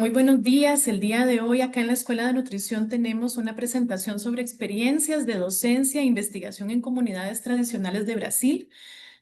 muy buenos días. El día de hoy acá en la Escuela de Nutrición tenemos una presentación sobre experiencias de docencia e investigación en comunidades tradicionales de Brasil.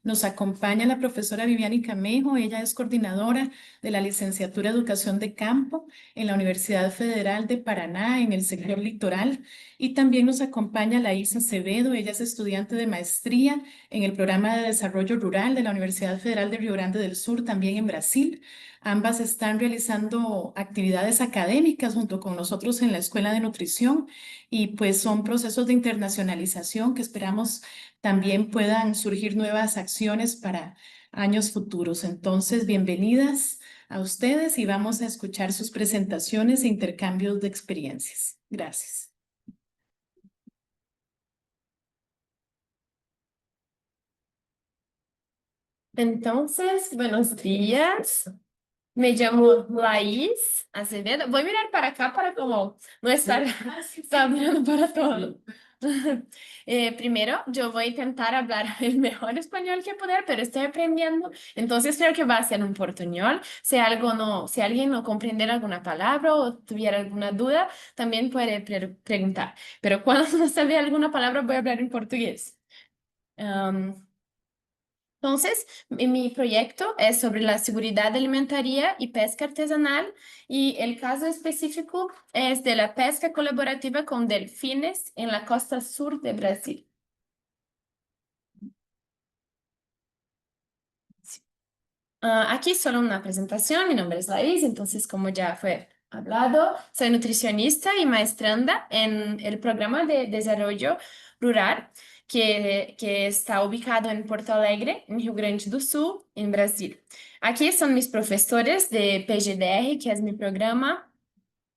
Nos acompaña la profesora Viviane Camejo. Ella es coordinadora de la licenciatura Educación de Campo en la Universidad Federal de Paraná en el sector litoral. Y también nos acompaña la Isa Acevedo. Ella es estudiante de maestría en el programa de desarrollo rural de la Universidad Federal de Río Grande del Sur, también en Brasil. Ambas están realizando actividades académicas junto con nosotros en la Escuela de Nutrición y pues son procesos de internacionalización que esperamos también puedan surgir nuevas acciones para años futuros. Entonces, bienvenidas a ustedes y vamos a escuchar sus presentaciones e intercambios de experiencias. Gracias. Entonces, buenos días. Me llamo Laís Azevedo. Voy a mirar para acá para como no estar, estar mirando para todo. Primero, yo voy a intentar hablar el mejor español que pueda, pero estoy aprendiendo. Entonces, creo que va a ser un portuñol. Si alguien no comprender alguna palabra o tuviera alguna duda, también puede preguntar. Pero cuando no sabe alguna palabra, voy a hablar en portugués. Entonces, mi proyecto es sobre la seguridad alimentaria y pesca artesanal y el caso específico es de la pesca colaborativa con delfines en la costa sur de Brasil. Aquí solo una presentación, mi nombre es Laís, entonces como ya fue hablado, soy nutricionista y maestranda en el programa de desarrollo rural que está ubicado en Porto Alegre, en Rio Grande do Sul, en Brasil. Aquí son mis profesores de PGDR, que es mi programa,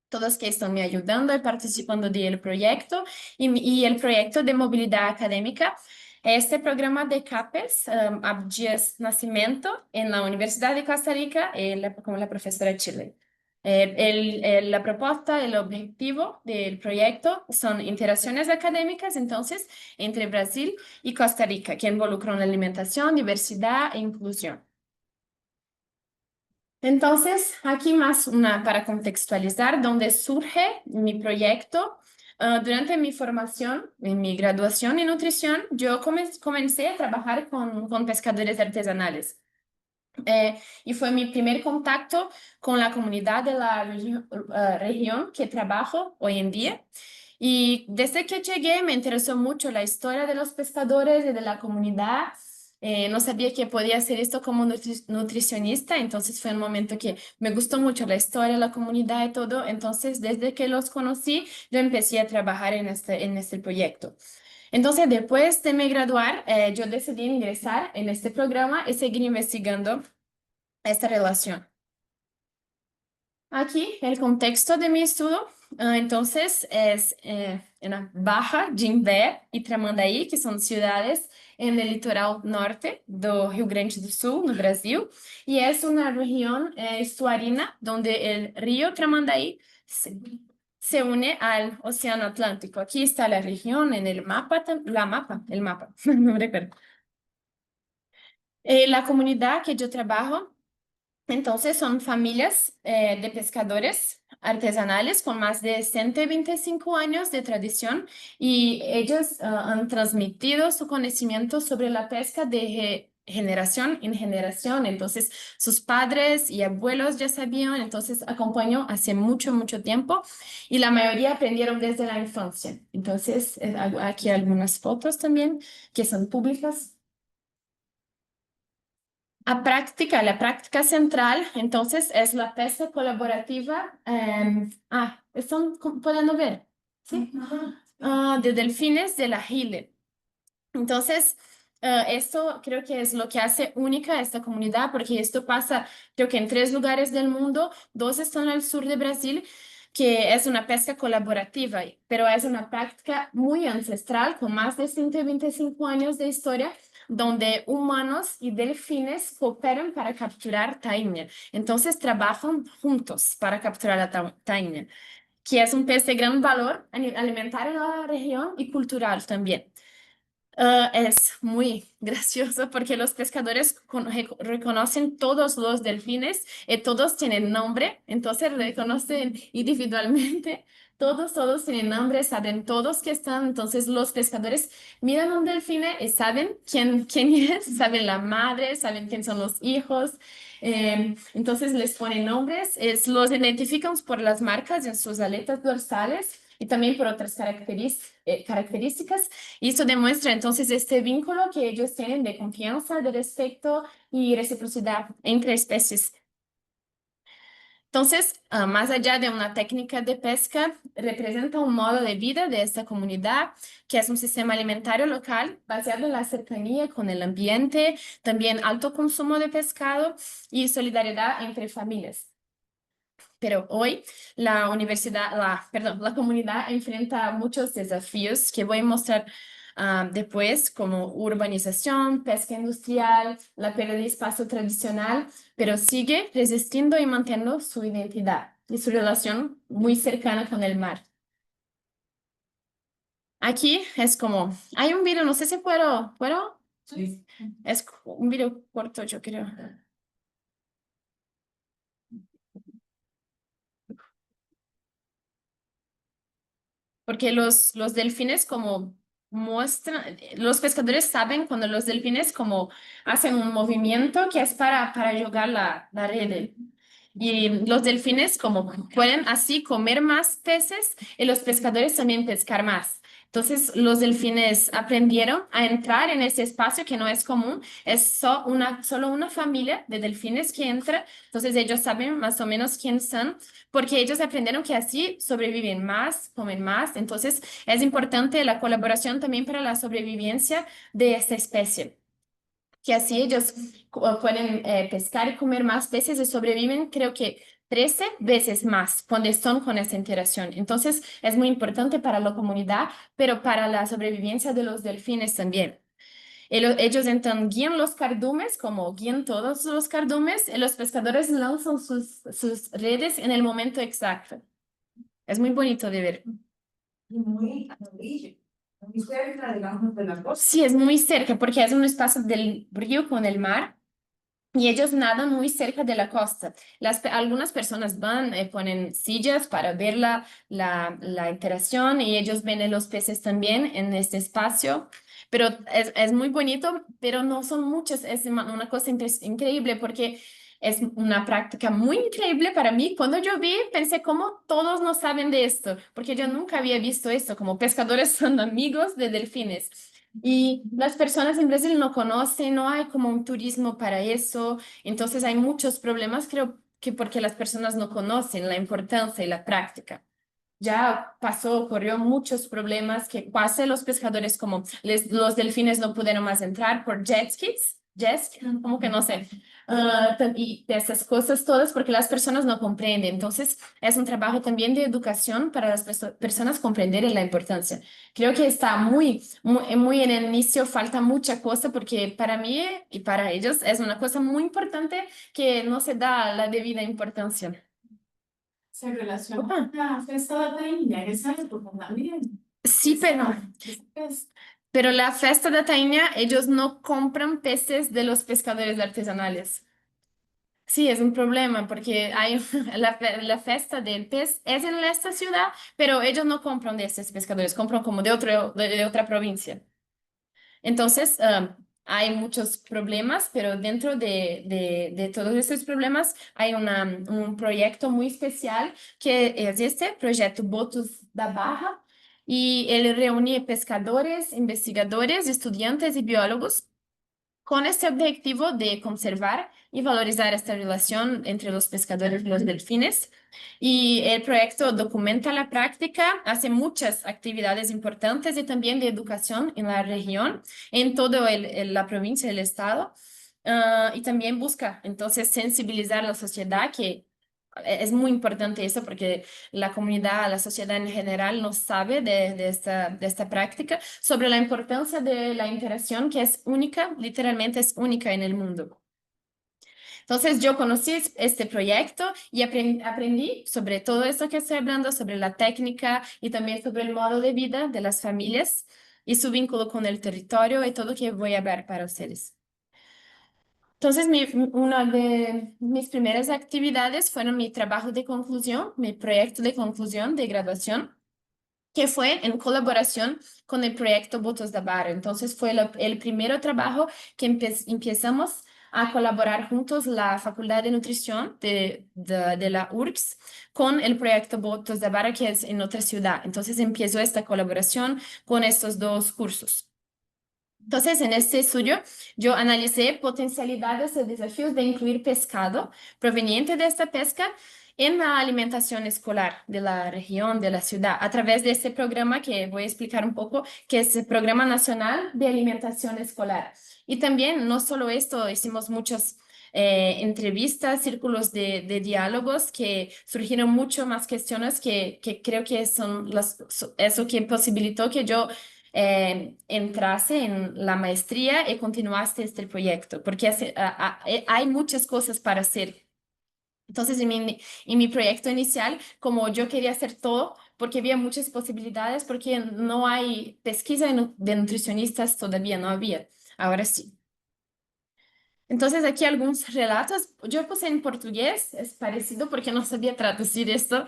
todos que están me ayudando y participando del proyecto y el proyecto de movilidad académica. Este programa de CAPES, Abdias Nascimento, en la Universidad de Costa Rica, como la profesora Chile. La propuesta, el objetivo del proyecto son interacciones académicas, entonces, entre Brasil y Costa Rica, que involucran alimentación, diversidad e inclusión. Entonces, aquí más una para contextualizar dónde surge mi proyecto. Durante mi formación, en mi graduación en nutrición, yo comencé a trabajar con pescadores artesanales. Y fue mi primer contacto con la comunidad de la región que trabajo hoy en día. Y desde que llegué me interesó mucho la historia de los pescadores y de la comunidad. No sabía que podía hacer esto como nutricionista, entonces fue un momento que me gustó mucho la historia, la comunidad y todo. Entonces, desde que los conocí, yo empecé a trabajar en este proyecto. Entonces, después de me graduar, yo decidí ingresar en este programa y seguir investigando esta relación. Aquí el contexto de mi estudio, entonces, es en la Barra, Jimbé y Tramandaí, que son ciudades en el litoral norte do Rio Grande do Sul, no Brasil, y es una región estuarina donde el río Tramandaí se une al Océano Atlántico. Aquí está la región en el mapa, el mapa, no recuerdo. La comunidad que yo trabajo entonces son familias de pescadores artesanales con más de 125 años de tradición y ellos han transmitido su conocimiento sobre la pesca de generación en generación. Entonces sus padres y abuelos ya sabían, entonces acompañó hace mucho, mucho tiempo y la mayoría aprendieron desde la infancia. Entonces hago aquí algunas fotos también que son públicas. La práctica central, entonces, es la pesca colaborativa. ¿Pueden ver? Sí. De delfines de la Gile. Entonces, esto creo que es lo que hace única a esta comunidad, porque esto pasa, creo que en 3 lugares del mundo, 2 están al sur de Brasil, que es una pesca colaborativa, pero es una práctica muy ancestral, con más de 125 años de historia, donde humanos y delfines cooperan para capturar taínha. Entonces, trabajan juntos para capturar la taínha, que es un pez de gran valor alimentar en la región y cultural también. Es muy gracioso porque los pescadores reconocen todos los delfines y todos tienen nombre, entonces reconocen individualmente. Todos tienen nombre, saben todos que están. Entonces los pescadores miran un delfín y saben quién es, saben la madre, saben quién son los hijos. Entonces les ponen nombres, los identifican por las marcas en sus aletas dorsales y también por otras características. Y eso demuestra entonces este vínculo que ellos tienen de confianza, de respeto y reciprocidad entre especies. Entonces, más allá de una técnica de pesca, representa un modo de vida de esta comunidad, que es un sistema alimentario local basado en la cercanía con el ambiente, también alto consumo de pescado y solidaridad entre familias. Pero hoy la comunidad enfrenta muchos desafíos que voy a mostrar después, como urbanización, pesca industrial, la pérdida de espacio tradicional, pero sigue resistiendo y manteniendo su identidad y su relación muy cercana con el mar. Aquí es como, hay un video, no sé si ¿puedo? Sí. Es un video corto, yo creo. Porque los delfines como muestran, los pescadores saben cuando los delfines como hacen un movimiento que es para jugar la red. Y los delfines como pueden así comer más peces y los pescadores también pescar más. Entonces los delfines aprendieron a entrar en ese espacio que no es común, es solo una familia de delfines que entra, entonces ellos saben más o menos quién son porque ellos aprendieron que así sobreviven más, comen más. Entonces, es importante la colaboración también para la sobrevivencia de esta especie, que así ellos pueden pescar y comer más peces y sobreviven, creo que 13 veces más cuando están con esa interacción. Entonces, es muy importante para la comunidad, pero para la sobrevivencia de los delfines también. Ellos entonces guían los cardumes, como guían todos los cardumes, y los pescadores lanzan sus redes en el momento exacto. Es muy bonito de ver. Y muy a la orilla, muy cerca, digamos, de la costa. Sí, es muy cerca porque es un espacio del río con el mar y ellos nadan muy cerca de la costa. Algunas personas van, ponen sillas para ver la interacción y ellos ven a los peces también en este espacio. Pero es muy bonito, pero no son muchas. Es una cosa increíble porque es una práctica muy increíble para mí. Cuando yo vi, pensé, ¿cómo todos no saben de esto? Porque yo nunca había visto esto, como pescadores son amigos de delfines. Y las personas en Brasil no conocen, no hay como un turismo para eso, entonces hay muchos problemas, creo que porque las personas no conocen la importancia y la práctica. Ya pasó, ocurrió muchos problemas que casi los pescadores como los delfines no pudieron más entrar por jet skis, como que no sé, y de esas cosas todas porque las personas no comprenden. Entonces es un trabajo también de educación para las personas comprender la importancia. Creo que está muy en el inicio, falta mucha cosa porque para mí y para ellos es una cosa muy importante que no se da la debida importancia. Se relaciona con la festa de la India, esa época también. Sí, pero la fiesta de Taina, ellos no compran peces de los pescadores artesanales. Sí, es un problema porque hay la fiesta del pez es en esta ciudad, pero ellos no compran de estos pescadores, compran como de otra provincia. Entonces, hay muchos problemas, pero dentro de todos estos problemas hay un proyecto muy especial que es este proyecto Botos da Barra, y él reúne pescadores, investigadores, estudiantes y biólogos con este objetivo de conservar y valorizar esta relación entre los pescadores y los delfines. Y el proyecto documenta la práctica, hace muchas actividades importantes y también de educación en la región, en toda la provincia y el estado. Y también busca entonces sensibilizar a la sociedad que es muy importante eso porque la comunidad, la sociedad en general no sabe de esta práctica, sobre la importancia de la interacción que es única, literalmente es única en el mundo. Entonces yo conocí este proyecto y aprendí sobre todo esto que estoy hablando, sobre la técnica y también sobre el modo de vida de las familias. y su vínculo con el territorio y todo que voy a hablar para ustedes. Entonces, una de mis primeras actividades fueron mi trabajo de conclusión, mi proyecto de conclusión de graduación, que fue en colaboración con el proyecto Votos da Barra. Entonces, fue el primer trabajo que empezamos a colaborar juntos la Facultad de Nutrición de la URGS con el proyecto Votos da Barra, que es en otra ciudad. Entonces, empezó esta colaboración con estos dos cursos. Entonces, en este estudio, yo analicé potencialidades y desafíos de incluir pescado proveniente de esta pesca en la alimentación escolar de la región, de la ciudad, a través de este programa que voy a explicar un poco, que es el Programa Nacional de Alimentación Escolar. Y también, no solo esto, hicimos muchas entrevistas, círculos de diálogos que surgieron mucho más cuestiones que creo que son eso que posibilitó que yo entrase en la maestría y continuaste este proyecto, porque hay muchas cosas para hacer. Entonces, en mi proyecto inicial, como yo quería hacer todo, porque había muchas posibilidades, porque no hay pesquisa de nutricionistas todavía, no había. Ahora sí. Entonces, aquí algunos relatos. Yo puse en portugués, es parecido porque no sabía traducir esto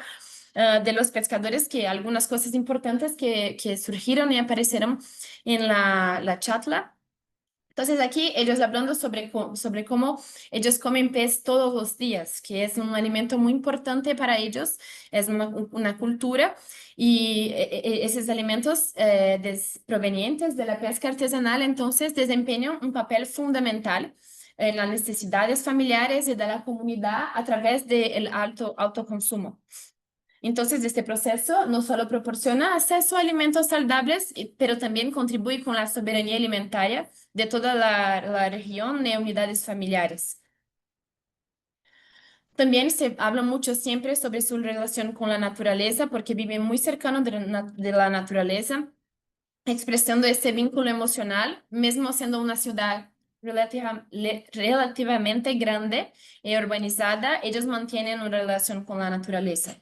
de los pescadores, que algunas cosas importantes que surgieron y aparecieron en la charla. Entonces, aquí ellos hablando sobre cómo ellos comen pez todos los días, que es un alimento muy importante para ellos, es una cultura. Y esos alimentos provenientes de la pesca artesanal, entonces, desempeñan un papel fundamental en las necesidades familiares y de la comunidad a través del alto autoconsumo. Entonces, este proceso no solo proporciona acceso a alimentos saludables, pero también contribuye con la soberanía alimentaria de toda la región y unidades familiares. También se habla mucho siempre sobre su relación con la naturaleza, porque vive muy cercano de la naturaleza, expresando ese vínculo emocional, mismo siendo una ciudad relativamente grande y urbanizada, ellos mantienen una relación con la naturaleza.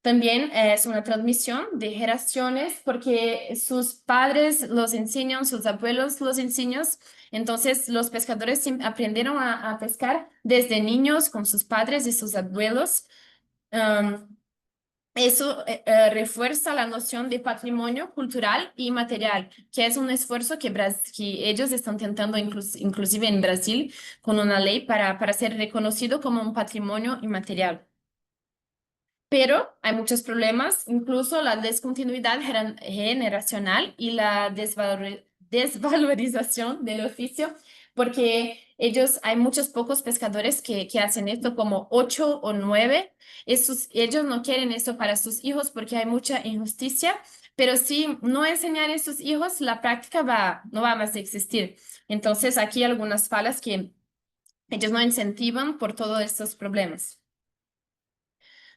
También es una transmisión de generaciones porque sus padres los enseñan, sus abuelos los enseñan. Entonces los pescadores aprendieron a pescar desde niños con sus padres y sus abuelos. Eso refuerza la noción de patrimonio cultural y material, que es un esfuerzo que ellos están tentando inclusive en Brasil con una ley para ser reconocido como un patrimonio inmaterial. Pero hay muchos problemas, incluso la descontinuidad generacional y la desvalorización del oficio, porque hay muchos pocos pescadores que hacen esto como 8 o 9. Ellos no quieren esto para sus hijos porque hay mucha injusticia, pero si no enseñar a sus hijos, la práctica no va más a existir. Entonces, aquí algunas falas que ellos no incentivan por todos estos problemas.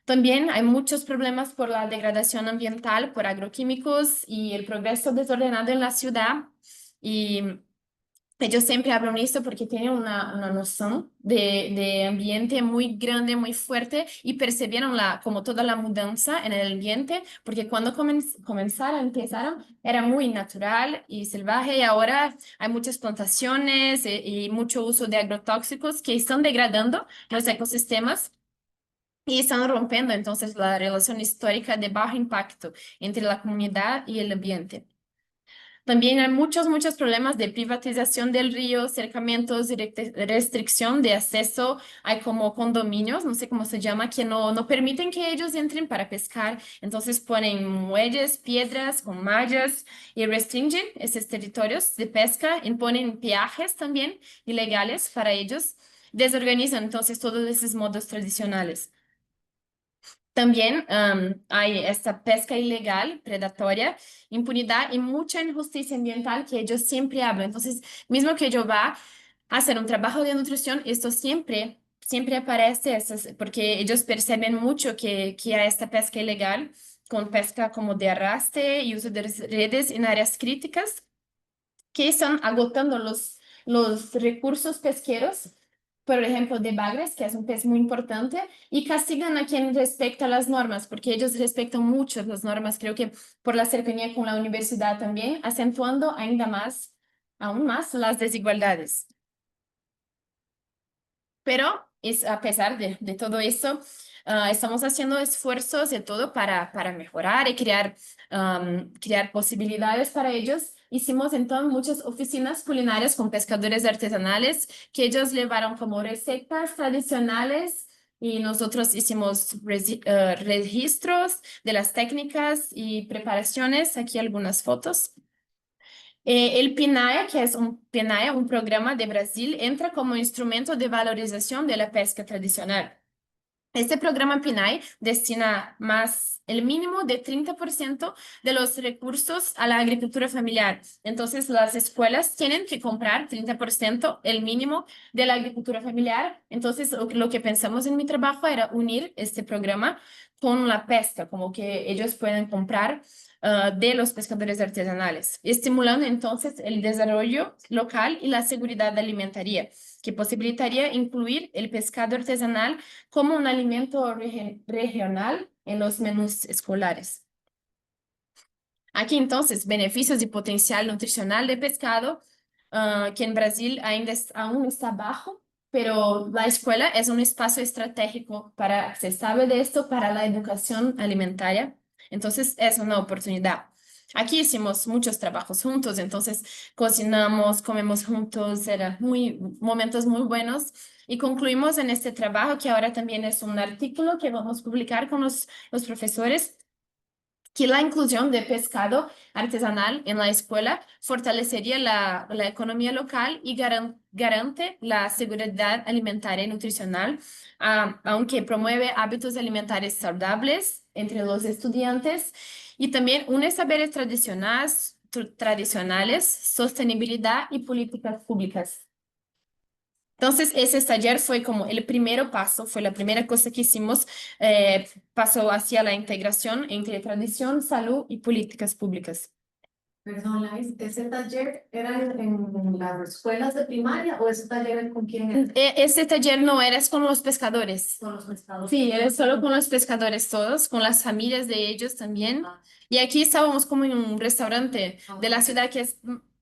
También hay muchos problemas por la degradación ambiental, por agroquímicos y el progreso desordenado en la ciudad. Y ellos siempre hablan de esto porque tienen una noción de ambiente muy grande, muy fuerte y percibieron como toda la mudanza en el ambiente, porque cuando empezaron, era muy natural y salvaje y ahora hay muchas plantaciones y mucho uso de agrotóxicos que están degradando los ecosistemas y están rompiendo entonces la relación histórica de bajo impacto entre la comunidad y el ambiente. También hay muchos problemas de privatización del río, cercamientos y restricción de acceso. Hay como condominios, no sé cómo se llama, que no permiten que ellos entren para pescar. Entonces ponen muelles, piedras con mallas y restringen esos territorios de pesca. Imponen peajes también ilegales para ellos. Desorganizan entonces todos esos modos tradicionales. También hay esta pesca ilegal, predatoria, impunidad y mucha injusticia ambiental que ellos siempre hablan. Entonces, mismo que yo va a hacer un trabajo de nutrición, esto siempre aparece, porque ellos perciben mucho que hay esta pesca ilegal, con pesca como de arrastre y uso de redes en áreas críticas, que están agotando los recursos pesqueros por ejemplo, de bagres, que es un pez muy importante, y castigan a quien respecta las normas, porque ellos respetan mucho las normas, creo que por la cercanía con la universidad también, acentuando aún más las desigualdades. Pero a pesar de todo eso, estamos haciendo esfuerzos de todo para mejorar y crear posibilidades para ellos. Hicimos entonces muchas oficinas culinarias con pescadores artesanales que ellos llevaron como recetas tradicionales y nosotros hicimos registros de las técnicas y preparaciones. Aquí algunas fotos. El PNAE, que es un PNAE, un programa de Brasil, entra como instrumento de valorización de la pesca tradicional. Este programa PNAE destina más el mínimo de 30% de los recursos a la agricultura familiar. Entonces, las escuelas tienen que comprar 30% el mínimo de la agricultura familiar. Entonces, lo que pensamos en mi trabajo era unir este programa con la pesca, como que ellos pueden comprar de los pescadores artesanales, estimulando entonces el desarrollo local y la seguridad alimentaria, que posibilitaría incluir el pescado artesanal como un alimento regional en los menús escolares. Aquí entonces, beneficios y potencial nutricional de pescado, que en Brasil aún está bajo, pero la escuela es un espacio estratégico para, se sabe de esto, para la educación alimentaria. Entonces, es una oportunidad. Aquí hicimos muchos trabajos juntos, entonces cocinamos, comemos juntos, eran momentos muy buenos. Y concluimos en este trabajo, que ahora también es un artículo que vamos a publicar con los profesores, que la inclusión de pescado artesanal en la escuela fortalecería la economía local y garante la seguridad alimentaria y nutricional, aunque promueve hábitos alimentarios saludables entre los estudiantes y también une saberes tradicionales, sostenibilidad y políticas públicas. Entonces, ese taller fue como el primer paso, fue la primera cosa que hicimos, pasó hacia la integración entre tradición, salud y políticas públicas. Perdón, Lais, ¿ese taller era en las escuelas de primaria o ese taller era con quién era? Ese taller no era, es con los pescadores. Con los pescadores. Sí, era solo con los pescadores todos, con las familias de ellos también. Y aquí estábamos como en un restaurante de la ciudad que es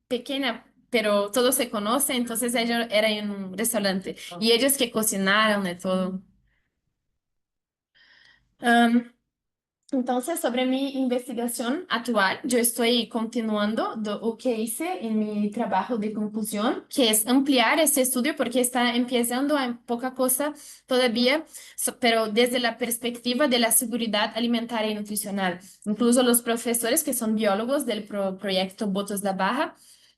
pequeña, pero todos se conocen, entonces ellos eran en un restaurante y ellos que cocinaron y todo. Am, entonces, sobre mi investigación actual, yo estoy continuando lo que hice en mi trabajo de conclusión, que es ampliar ese estudio porque está empezando en poca cosa todavía, pero desde la perspectiva de la seguridad alimentaria y nutricional. Incluso los profesores que son biólogos del proyecto Botos da Barra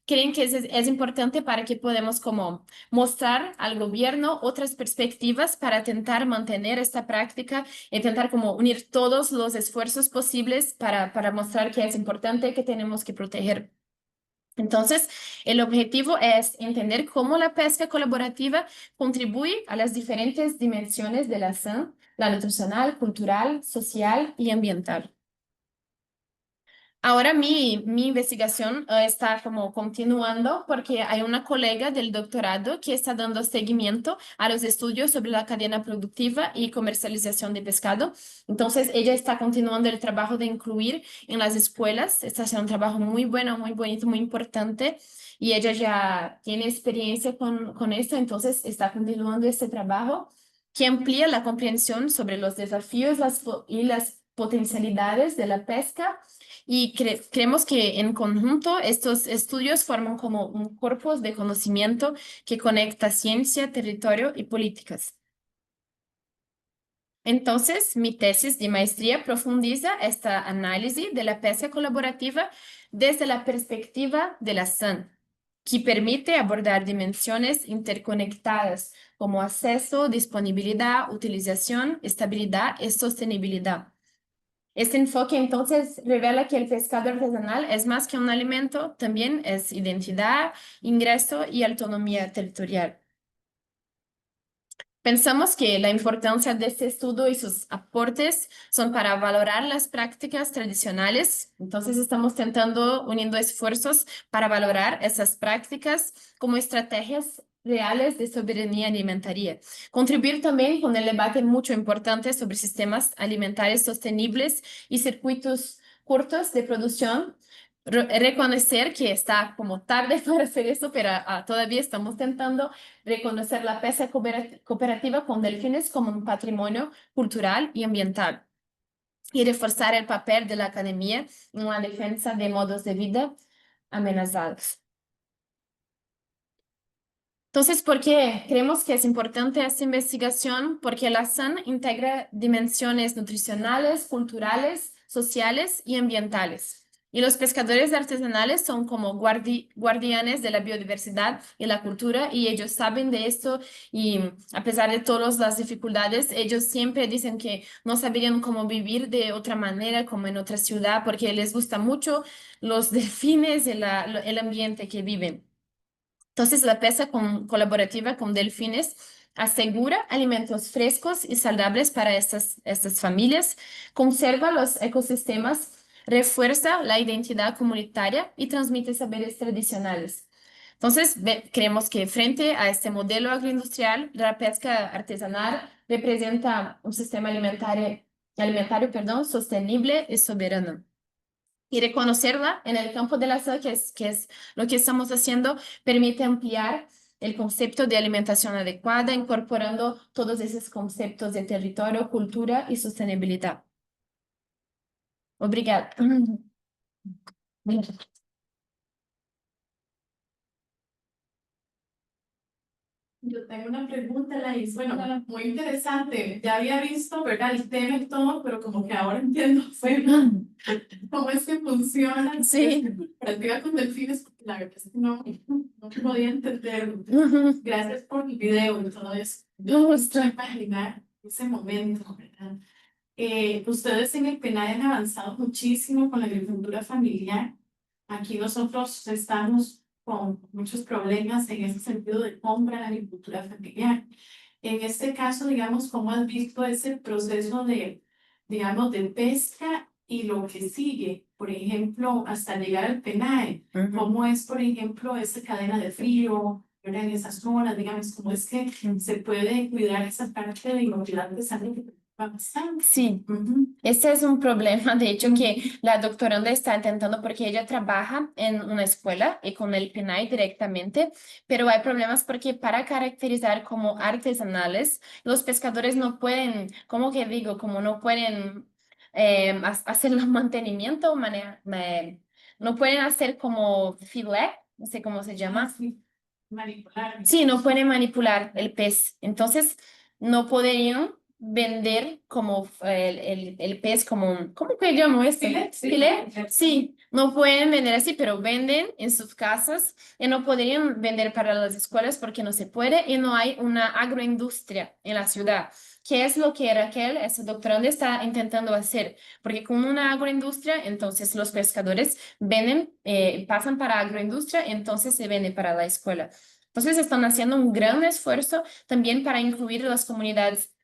creen que es importante para que podamos como mostrar al gobierno otras perspectivas para intentar mantener esta práctica, intentar como unir todos los esfuerzos posibles para mostrar que es importante, que tenemos que proteger. Entonces, el objetivo es entender cómo la pesca colaborativa contribuye a las diferentes dimensiones de la SAN, la nutricional, cultural, social y ambiental. Ahora mi investigación está como continuando porque hay una colega del doctorado que está dando seguimiento a los estudios sobre la cadena productiva y comercialización de pescado. Entonces, ella está continuando el trabajo de incluir en las escuelas. Está haciendo un trabajo muy bueno, muy bonito, muy importante. Y ella ya tiene experiencia con esto, entonces está continuando este trabajo que amplía la comprensión sobre los desafíos y las potencialidades de la pesca y creemos que en conjunto estos estudios forman como un corpus de conocimiento que conecta ciencia, territorio y políticas. Entonces, mi tesis de maestría profundiza esta análisis de la pesca colaborativa desde la perspectiva de la SAN, que permite abordar dimensiones interconectadas como acceso, disponibilidad, utilización, estabilidad y sostenibilidad. Este enfoque entonces revela que el pescado artesanal es más que un alimento, también es identidad, ingreso y autonomía territorial. Pensamos que la importancia de este estudio y sus aportes son para valorar las prácticas tradicionales. Entonces estamos uniendo esfuerzos para valorar esas prácticas como estrategias reales de soberanía alimentaria. Contribuir también con el debate mucho importante sobre sistemas alimentarios sostenibles y circuitos cortos de producción. Reconocer que está como tarde para hacer eso, pero todavía estamos intentando reconocer la pesca cooperativa con delfines como un patrimonio cultural y ambiental y reforzar el papel de la academia en la defensa de modos de vida amenazados. Entonces, ¿por qué creemos que es importante esta investigación? Porque la SAN integra dimensiones nutricionales, culturales, sociales y ambientales. Y los pescadores artesanales son como guardianes de la biodiversidad y la cultura, y ellos saben de esto, y a pesar de todas las dificultades, ellos siempre dicen que no sabrían cómo vivir de otra manera, como en otra ciudad, porque les gusta mucho los delfines y el ambiente que viven. Entonces, la pesca colaborativa con delfines asegura alimentos frescos y saludables para estas familias, conserva los ecosistemas, refuerza la identidad comunitaria y transmite saberes tradicionales. Entonces, creemos que frente a este modelo agroindustrial, la pesca artesanal representa un sistema alimentario, sostenible y soberano. Y reconocerla en el campo de la salud, que es lo que estamos haciendo, permite ampliar el concepto de alimentación adecuada, incorporando todos esos conceptos de territorio, cultura y sostenibilidad. Obrigada. Yo tengo una pregunta, Laís. Bueno, muy interesante. Ya había visto, ¿verdad? El tema y todo, pero como que ahora entiendo cómo es que funciona. Sí. Práctica con delfines, porque la verdad es que no podía entenderlo. Gracias por el video y todo eso. Me gusta. No puedo imaginar ese momento, ¿verdad? Ustedes en el PENAE han avanzado muchísimo con la agricultura familiar. Aquí nosotros estamos con muchos problemas en ese sentido de compra de la agricultura familiar. En este caso, digamos, ¿cómo has visto ese proceso de, digamos, de pesca y lo que sigue? Por ejemplo, hasta llegar al PENAE. ¿Cómo es, por ejemplo, esa cadena de frío, ¿verdad? En esas zonas, digamos, cómo es que se puede cuidar esa parte de inocuidad de sangre? Sí, este es un problema, de hecho, que la doctoranda está intentando porque ella trabaja en una escuela y con el PNAE directamente, pero hay problemas porque para caracterizar como artesanales, los pescadores no pueden, ¿cómo que digo? Como no pueden hacer el mantenimiento, no pueden hacer como filet, no sé cómo se llama. Manipular. Sí, no pueden manipular el pez, entonces no podrían vender como el pez como, ¿cómo que llamo esto? Filet, sí. ¿Filet? Sí, no pueden vender así, pero venden en sus casas y no podrían vender para las escuelas porque no se puede y no hay una agroindustria en la ciudad. ¿Qué es lo que Raquel, esa doctoranda, está intentando hacer? Porque con una agroindustria, entonces los pescadores venden, pasan para agroindustria, entonces se vende para la escuela. Entonces están haciendo un gran esfuerzo también para incluir las comunidades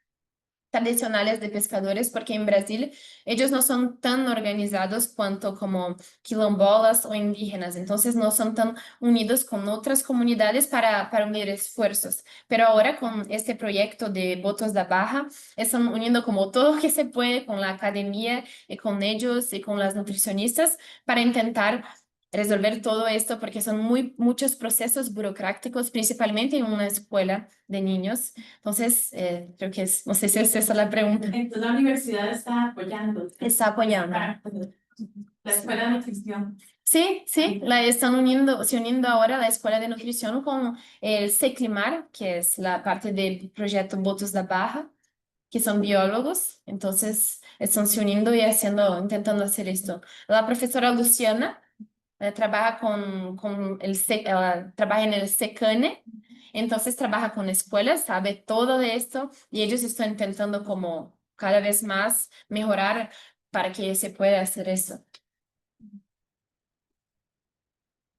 tradicionales de pescadores, porque en Brasil ellos no son tan organizados cuanto como quilombolas o indígenas, entonces no son tan unidos con otras comunidades para unir esfuerzos. Pero ahora con este proyecto de Botos da Barra, están uniendo como todo lo que se puede con la academia y con ellos y con las nutricionistas para intentar resolver todo esto porque son muchos procesos burocráticos, principalmente en una escuela de niños. Entonces, creo que no sé si es esa la pregunta. Entonces la universidad está apoyando. Está apoyando. La escuela de nutrición. Sí, se uniendo ahora la escuela de nutrición con el Seclimar, que es la parte del proyecto Botos da Barra, que son biólogos, entonces están se uniendo y intentando hacer esto. La profesora Luciana trabaja trabaja en el SECANE, entonces trabaja con escuelas, sabe todo de esto y ellos están intentando como cada vez más mejorar para que se pueda hacer eso.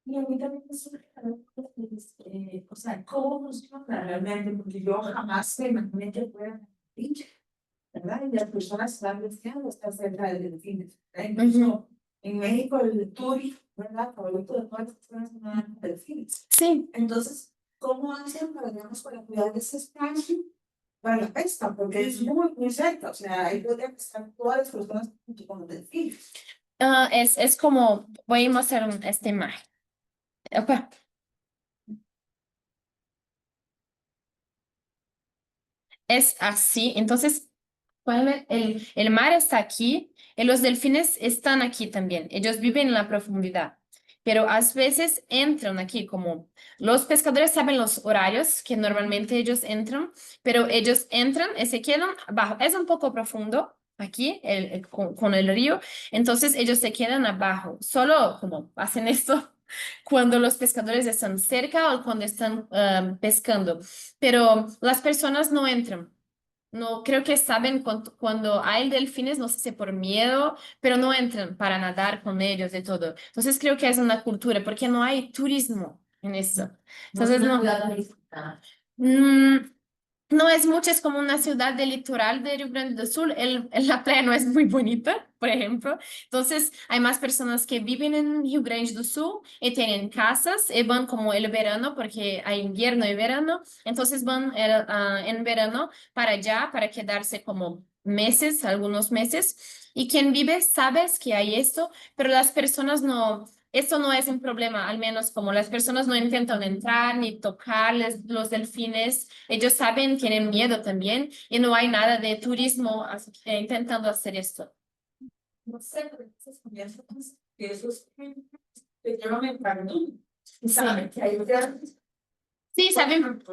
Y a mí también me surge, o sea, ¿cómo funciona realmente? Porque yo jamás me imaginé que fuera pinche, ¿verdad? Y las personas están deseando estar cerca del delfín. Incluso en México, el Turi, ¿verdad? Favorito de todas las personas no dan delfines. Sí. Entonces, ¿cómo hacen para, digamos, para cuidar ese espacio para la pesca? Porque es muy, muy cerca, o sea, ahí podrían estar todas las personas junto con los delfines. Es como, voy a mostrar esta imagen. Opa. Es así, entonces, pueden ver, el mar está aquí y los delfines están aquí también. Ellos viven en la profundidad, pero a veces entran aquí, como los pescadores saben los horarios que normalmente ellos entran, pero ellos entran y se quedan abajo. Es un poco profundo aquí con el río, entonces ellos se quedan abajo. Solo como hacen esto cuando los pescadores están cerca o cuando están pescando, pero las personas no entran. No, creo que saben cuando hay delfines, no sé si por miedo, pero no entran para nadar con ellos y todo. Entonces creo que es una cultura, porque no hay turismo en eso. Entonces no. Mm, no es mucho, es como una ciudad del litoral de Rio Grande do Sul. La playa no es muy bonita, por ejemplo. Entonces, hay más personas que viven en Rio Grande do Sul y tienen casas y van como el verano, porque hay invierno y verano. Entonces, van en verano para allá, para quedarse como meses, algunos meses. Y quien vive sabe que hay esto, pero las personas no. Esto no es un problema, al menos como las personas no intentan entrar ni tocarles los delfines. Ellos saben, tienen miedo también y no hay nada de turismo intentando hacer esto. No sé, pero esas comienzan que esos que llevan el carnú, saben que hay otras. Sí, saben.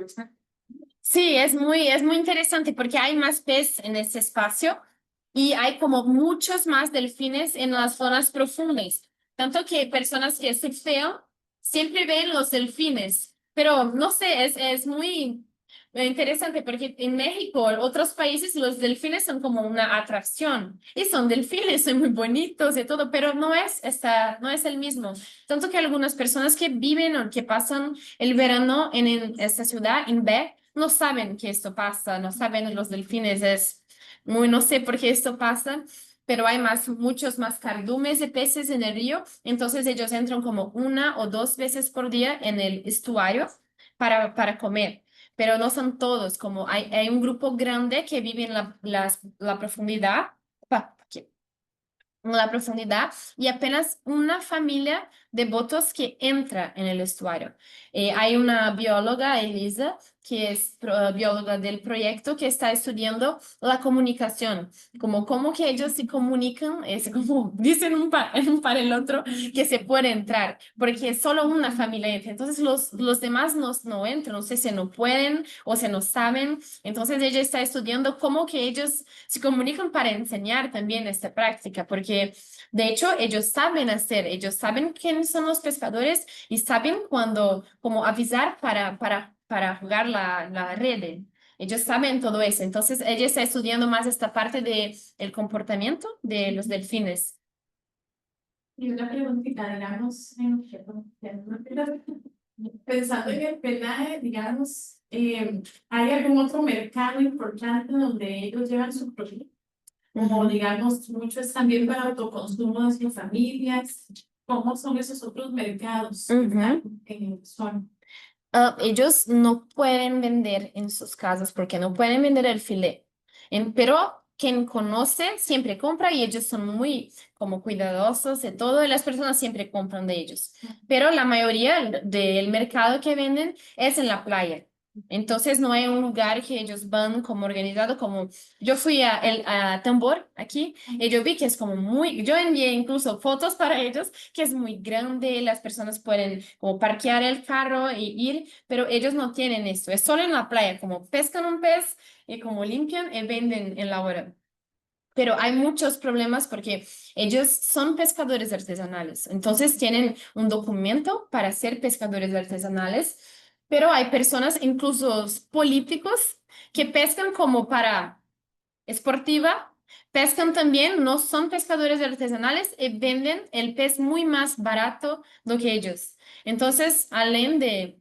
Sí, es muy interesante porque hay más pez en ese espacio y hay como muchos más delfines en las zonas profundas. Tanto que personas que surfean siempre ven los delfines. Pero no sé, es muy interesante porque en México, en otros países, los delfines son como una atracción. Y son delfines, son muy bonitos y todo, pero no es el mismo. Tanto que algunas personas que viven o que pasan el verano en esta ciudad, en B, no saben que esto pasa, no saben los delfines, es muy, no sé por qué esto pasa, pero hay muchos más cardumes de peces en el río, entonces ellos entran como una o dos veces por día en el estuario para comer, pero no son todos, como hay un grupo grande que vive en la profundidad. Aquí, en la profundidad y apenas una familia de botos que entra en el estuario. Hay una bióloga, Elisa, que es bióloga del proyecto, que está estudiando la comunicación, como cómo que ellos se comunican, es como dicen un para el otro que se puede entrar, porque solo una familia entra. Entonces los demás no entran, no sé si no pueden o si no saben. Entonces ella está estudiando cómo que ellos se comunican para enseñar también esta práctica, porque de hecho ellos saben hacer, ellos saben quiénes son los pescadores y saben cuándo, cómo avisar para jugar la red. Ellos saben todo eso. Entonces ella está estudiando más esta parte de el comportamiento de los delfines. Y una preguntita, digamos, pensando en el pelaje, digamos, ¿hay algún otro mercado importante donde ellos llevan su producto? Como digamos, muchos también para autoconsumo de sus familias. ¿Cómo son esos otros mercados que están en zona? Ellos no pueden vender en sus casas porque no pueden vender el filete. Pero quien conoce siempre compra y ellos son muy como cuidadosos de todo y las personas siempre compran de ellos. Pero la mayoría del mercado que venden es en la playa. Entonces no hay un lugar que ellos van como organizado, como yo fui a Tambor aquí y yo vi que es como muy, yo envié incluso fotos para ellos, que es muy grande, las personas pueden como parquear el carro y ir, pero ellos no tienen esto, es solo en la playa, como pescan un pez y como limpian y venden en la hora. Pero hay muchos problemas porque ellos son pescadores artesanales, entonces tienen un documento para ser pescadores artesanales, pero hay personas, incluso políticos, que pescan como para esportiva, pescan también, no son pescadores artesanales y venden el pez muy más barato do que ellos. Entonces, além de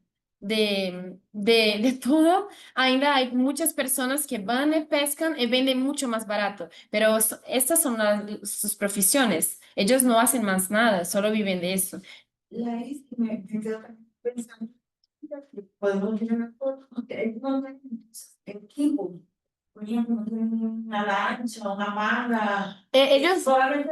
todo, ainda hay muchas personas que van y pescan y venden mucho más barato, pero estas son sus profesiones. Ellos no hacen más nada, solo viven de eso. La es que me quedo pensando podemos ver una foto, hay momentos, equipo, por ejemplo, una lancha, una manga, Ellos solamente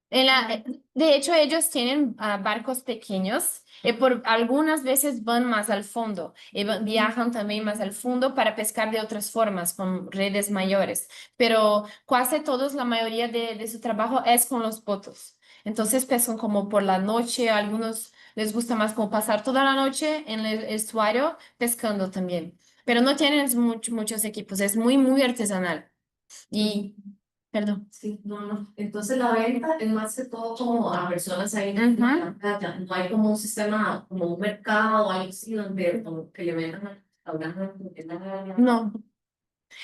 de hecho, ellos tienen barcos pequeños y por algunas veces van más al fondo y viajan también más al fondo para pescar de otras formas, con redes mayores. Pero casi todos, la mayoría de su trabajo es con los botos. Entonces pescan como por la noche, a algunos les gusta más como pasar toda la noche en el estuario pescando también. Pero no tienen muchos equipos, es muy artesanal. Y, perdón. Sí, no, no. Entonces la venta es más que todo como a personas ahí en Ujú. la playa. No hay como un sistema, como un mercado o algo así donde como que le vendan a restaurantes. No.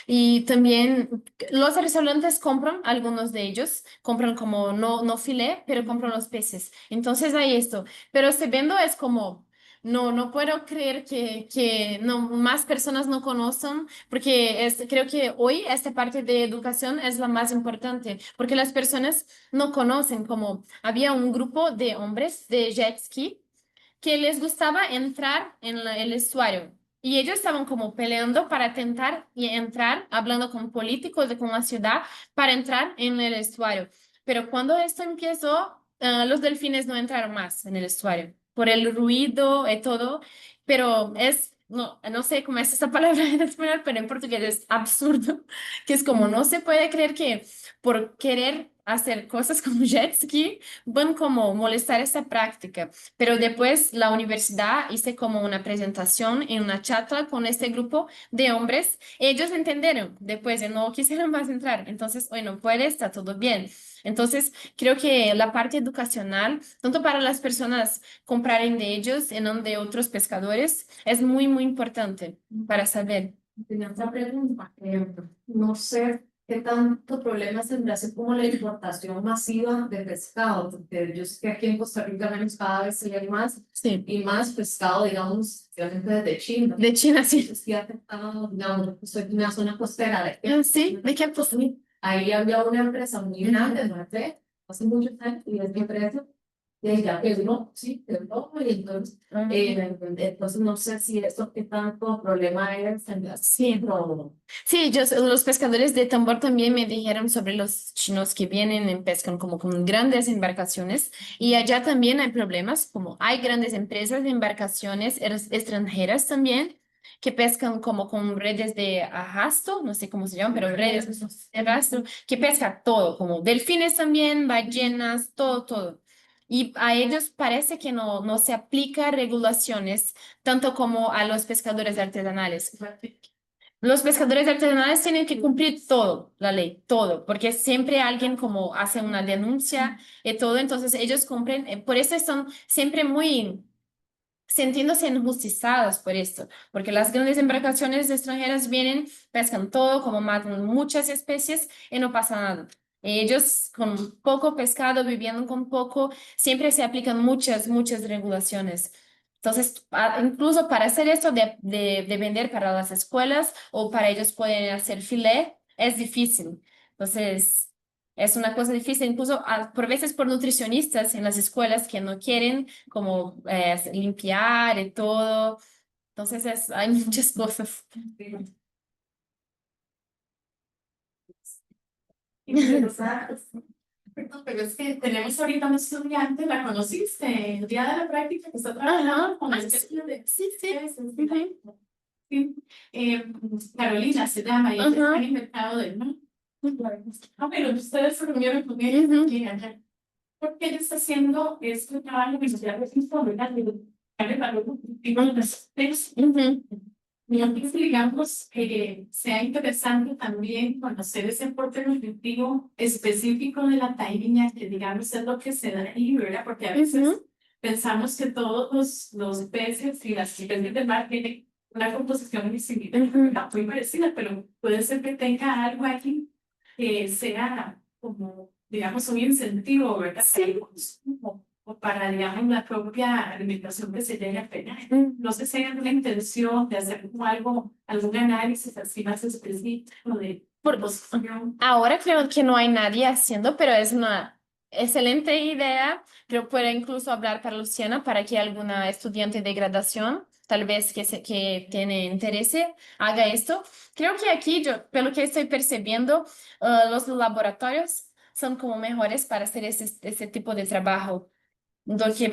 Y también los restaurantes compran, algunos de ellos, compran como no filé, pero compran los peces. Entonces hay esto. Pero este vendo es como, no puedo creer que no, más personas no conocen, porque creo que hoy esta parte de educación es la más importante, porque las personas no conocen, como había un grupo de hombres de jet ski que les gustaba entrar en el estuario. Y ellos estaban como peleando para intentar y entrar, hablando con políticos de con la ciudad para entrar en el estuario. Pero cuando esto empezó, los delfines no entraron más en el estuario por el ruido y todo. Pero no sé cómo es esta palabra en español, pero en portugués es absurdo, que es como no se puede creer que por querer hacer cosas como jet ski van como molestar esta práctica. Pero después la universidad hice como una presentación en una charla con este grupo de hombres. Ellos entendieron después y no quisieron más entrar. Entonces, hoy no puede, está todo bien. Entonces, creo que la parte educacional, tanto para las personas compraren de ellos y no de otros pescadores, es muy importante para saber. Tenía otra pregunta. No sé qué tanto problema es en Brasil como la importación masiva de pescado, porque yo sé que aquí en Costa Rica menos cada vez se ve más Sí, y más pescado, digamos, obviamente desde China. de China, sí. Es que ha afectado, digamos, yo soy de una zona costera de Sí, ¿de qué? Pues, ahí había una empresa muy grande, no sé, hace muchos años, y es mi empresa, y ya quebró, sí, quebró, y entonces no sé si eso qué tanto problema es en la Sí. o Sí, los pescadores de tambor también me dijeron sobre los chinos que vienen y pescan como con grandes embarcaciones y allá también hay problemas, como hay grandes empresas de embarcaciones extranjeras también que pescan como con redes de arrastro, no sé cómo se llaman, pero redes de arrastro, que pesca todo, como delfines también, ballenas, todo. Y a ellos parece que no se aplica regulaciones tanto como a los pescadores artesanales. Los pescadores artesanales tienen que cumplir todo, la ley, todo, porque siempre alguien como hace una denuncia y todo, entonces ellos cumplen, por eso están siempre muy sintiéndose injustizados por esto, porque las grandes embarcaciones extranjeras vienen, pescan todo, como matan muchas especies y no pasa nada. Ellos con poco pescado, viviendo con poco, siempre se aplican muchas regulaciones. Entonces, incluso para hacer esto de vender para las escuelas o para ellos pueden hacer filé, es difícil. Entonces, es una cosa difícil, incluso por veces por nutricionistas en las escuelas que no quieren como limpiar y todo. Entonces, hay muchas cosas. Perdón, pero es que tenemos ahorita un estudiante, ¿la conociste? El día de la práctica que está trabajando Ajá, con el sí, de... sí. Ujú. Sí. Carolina se llama y ella está en el mercado de... ¿no? Ah, pero ustedes se reunieron con ella Ujú. aquí allá. Porque ella está haciendo este trabajo que se llama ¿verdad? De valor nutritivo de los peces. Ujú. Y entonces, digamos que sea interesante también conocer ese aporte nutritivo específico de la taína, que digamos es lo que se da ahí, ¿verdad? Porque a veces Ujú. pensamos que todos los peces y las especies del mar tienen una composición muy similar, Ujú. ¿verdad? Muy parecida, pero puede ser que tenga algo aquí que sea como, digamos, un incentivo, ¿verdad? Sí. Para el consumo o para, digamos, la propia alimentación que se llegue a tener. No sé si hay alguna intención de hacer como algún análisis así más específico de Por- composición. Ahora creo que no hay nadie haciendo, pero es excelente idea. Yo puedo incluso hablar para Luciana para que alguna estudiante de graduación, tal vez que tiene interés, haga esto. Creo que aquí, yo, pelo que estoy percibiendo, los laboratorios son como mejores para hacer ese tipo de trabajo.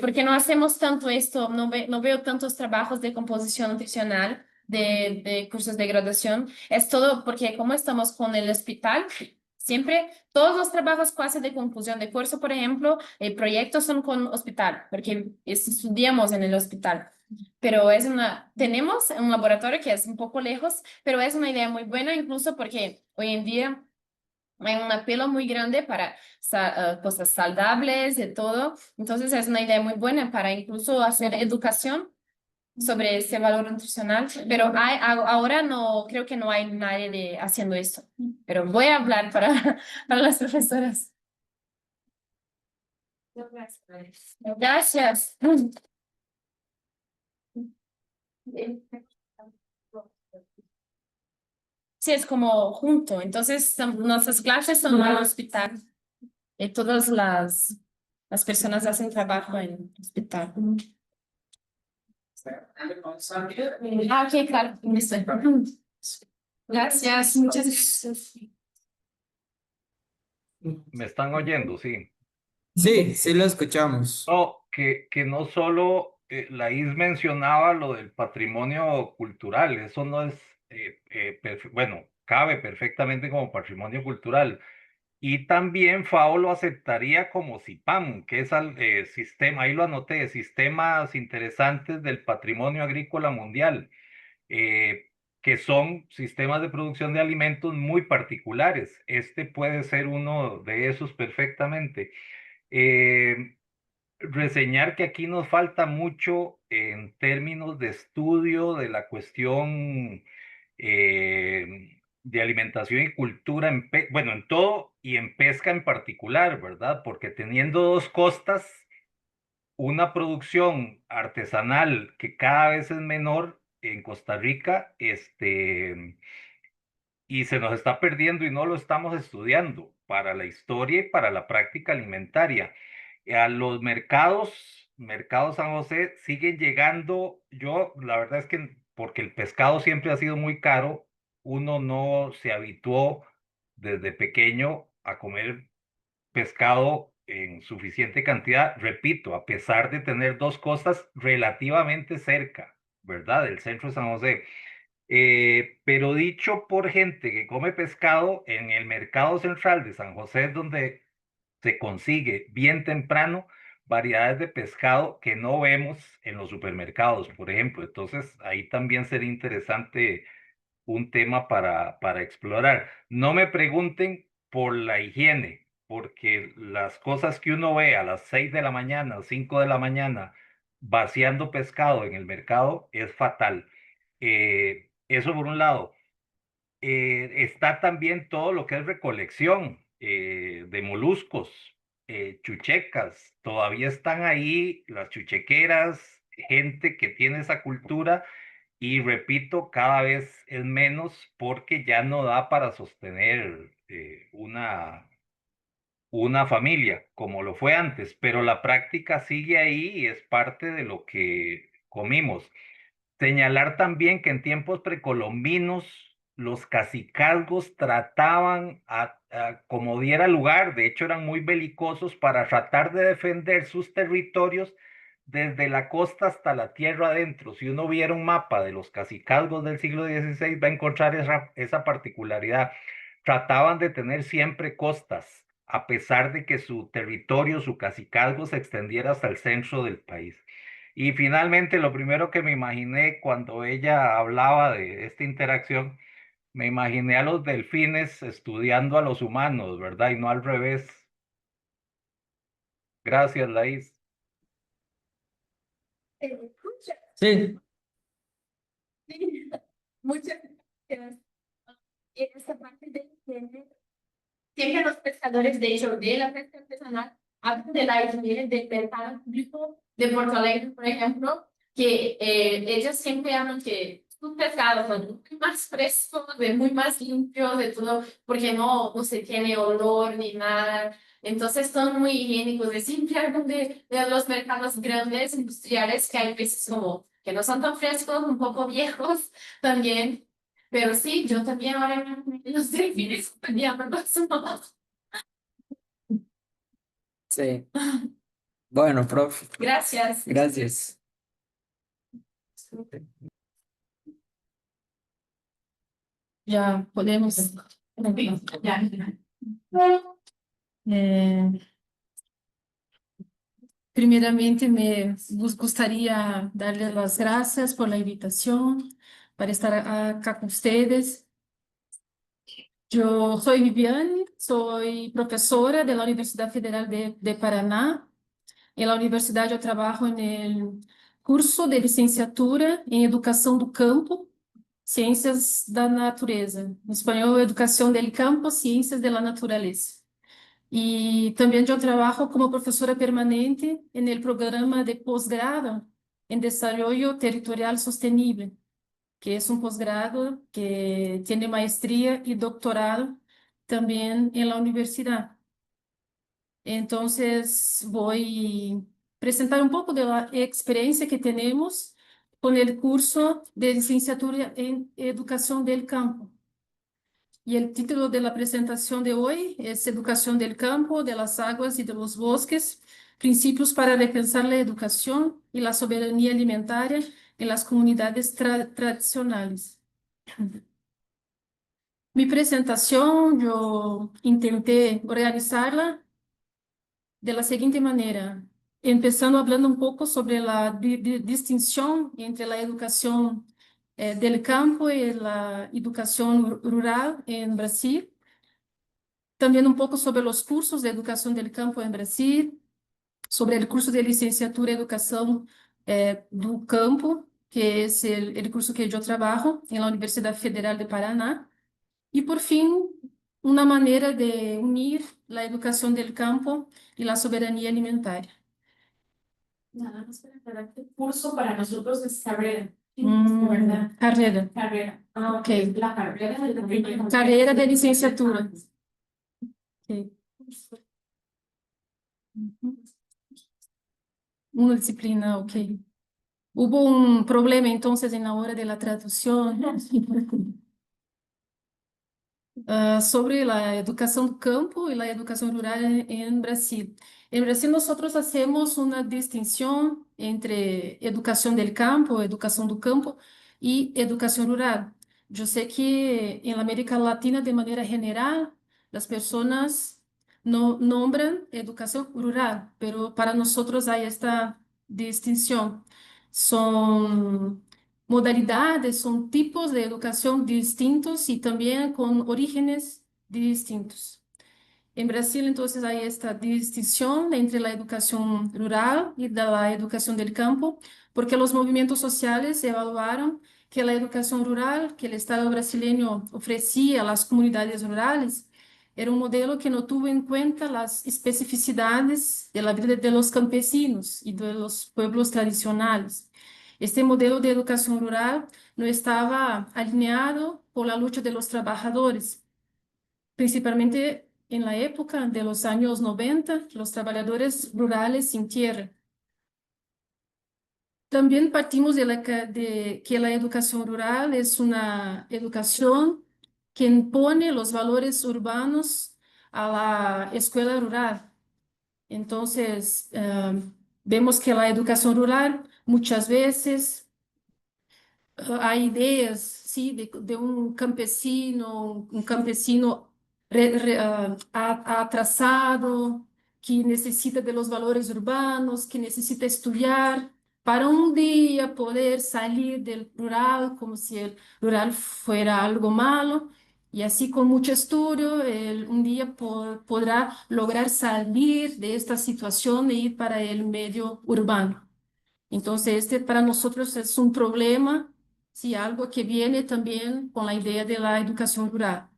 Porque no hacemos tanto esto, no veo tantos trabajos de composición nutricional de cursos de graduación. Es todo porque como estamos con el hospital, siempre todos los trabajos casi de conclusión de curso, por ejemplo, proyectos son con hospital, porque estudiamos en el hospital. Pero tenemos un laboratorio que es un poco lejos, pero es una idea muy buena, incluso porque hoy en día hay un apelo muy grande para cosas saludables, de todo. Entonces es una idea muy buena para incluso hacer educación sobre ese valor nutricional. Pero ahora no, creo que no hay nadie haciendo esto. Pero voy a hablar para, para las profesoras. Gracias. Sí, es como junto. Entonces, nuestras clases son en el hospital. Y todas las personas hacen trabajo en el hospital. Ah, ok, claro. Listo. Gracias, muchas gracias. ¿Me están oyendo? Sí. Sí, sí lo escuchamos. No, que no solo Laís mencionaba lo del patrimonio cultural, eso no es, bueno, cabe perfectamente como patrimonio cultural. Y también FAO lo aceptaría como CIPAM, que es el sistema, ahí lo anoté, sistemas interesantes del patrimonio agrícola mundial, eh, que son sistemas de producción de alimentos muy particulares. Este puede ser uno de esos perfectamente. Eh, Reseñar que aquí nos falta mucho en términos de estudio de la cuestión de alimentación y cultura, bueno, en todo y en pesca en particular, ¿verdad? Porque teniendo dos costas, una producción artesanal que cada vez es menor en Costa Rica, y se nos está perdiendo y no lo estamos estudiando para la historia y para la práctica alimentaria. A los mercados San José siguen llegando, yo la verdad es que porque el pescado siempre ha sido muy caro, uno no se habituó desde pequeño a comer pescado en suficiente cantidad, repito, a pesar de tener dos costas relativamente cerca, ¿verdad? Del centro de San José. Pero dicho por gente que come pescado, en el mercado central de San José es donde se consigue bien temprano variedades de pescado que no vemos en los supermercados, por ejemplo. Entonces, ahí también sería interesante un tema para explorar. No me pregunten por la higiene, porque las cosas que uno ve a las 6 de la mañana o 5 de la mañana vaciando pescado en el mercado es fatal. Eso por un lado. Está también todo lo que es recolección de moluscos, chuchecas. Todavía están ahí las chuchequeras, gente que tiene esa cultura y repito, cada vez es menos porque ya no da para sostener una familia como lo fue antes, pero la práctica sigue ahí y es parte de lo que comimos. Señalar también que en tiempos precolombinos los cacicazgos trataban como diera lugar, de hecho eran muy belicosos para tratar de defender sus territorios desde la costa hasta la tierra adentro. Si uno viera un mapa de los cacicazgos del siglo XVI va a encontrar esa particularidad. Trataban de tener siempre costas, a pesar de que su territorio, su cacicazgo se extendiera hasta el centro del país. Y finalmente, lo primero que me imaginé cuando ella hablaba de esta interacción, me imaginé a los delfines estudiando a los humanos, ¿verdad? Y no al revés. Gracias, Laís. Sí, Muchas gracias. En esta parte de siempre los pescadores, de hecho, de la pesca artesanal, hablan de la higiene del mercado público de Porto Alegre, por ejemplo, que ellos siempre hablan que un pescado muy más fresco, de muy más limpio, de todo, porque no se tiene olor ni nada. Entonces son muy higiénicos, de siempre hablan de los mercados grandes, industriales, que hay veces como que no son tan frescos, un poco viejos también. Pero sí, yo también ahora los delfines cambiando los modos. Sí. Bueno, profe, Gracias. gracias. Ya podemos. Ya. Eh, primeramente, me gustaría darles las gracias por la invitación para estar acá con ustedes. Yo soy Viviane, soy profesora de la Universidad Federal de Paraná. En la universidad yo trabajo en el curso de licenciatura em Educação do Campo, Ciências da Natureza. Em espanhol, Educação del Campo, Ciências de la Naturaleza. Y también yo trabajo como profesora permanente en el programa de posgrado en Desarrollo Territorial Sostenible, que es un posgrado que tiene maestría y doctorado también en la universidad. Entonces voy a presentar un poco de la experiencia que tenemos con el curso de licenciatura en Educación del Campo. Y el título de la presentación de hoy es Educación del campo, de las aguas y de los bosques, principios para repensar la educación y la soberanía alimentaria en las comunidades tradicionales. Mi presentación yo intenté organizarla de la siguiente manera, empezando hablando un poco sobre la distinción entre la educación del campo y la educación rural en Brasil. También un poco sobre los cursos de educación del campo en Brasil, sobre el curso de licenciatura en educación do campo, que es el curso que yo trabajo en la Universidad Federal de Paraná. Y por fin, una manera de unir la educación del campo y la soberanía alimentaria. Nada más para aclarar que el curso para nosotros es carrera. ¿Verdad? Carrera. Carrera. Ok. La carrera de Carrera de licenciatura. Ok. Una disciplina, ok. Hubo un problema entonces en la hora de la traducción. Sobre la educación do campo y la educación rural en Brasil. En Brasil nosotros hacemos una distinción entre educación del campo, educación do campo y educación rural. Yo sé que en la América Latina de manera general las personas no nombran educación rural, pero para nosotros hay esta distinción. Son modalidades, son tipos de educación distintos y también con orígenes distintos. En Brasil, entonces, hay esta distinción entre la educación rural y de la educación del campo, porque los movimientos sociales evaluaron que la educación rural que el Estado brasileño ofrecía a las comunidades rurales era un modelo que no tuvo en cuenta las especificidades de la vida de los campesinos y de los pueblos tradicionales. Este modelo de educación rural no estaba alineado con la lucha de los trabajadores, principalmente en la época de los años 90, los trabajadores rurales sin tierra. También partimos de que la educación rural es una educación que impone los valores urbanos a la escuela rural. Entonces, vemos que la educación rural muchas veces hay ideas, sí, de un campesino atrasado, que necesita de los valores urbanos, que necesita estudiar para un día poder salir del rural, como si el rural fuera algo malo. Y así con mucho estudio, él un día podrá lograr salir de esta situación e ir para el medio urbano. Entonces, este para nosotros es un problema, sí, algo que viene también con la idea de la educación rural.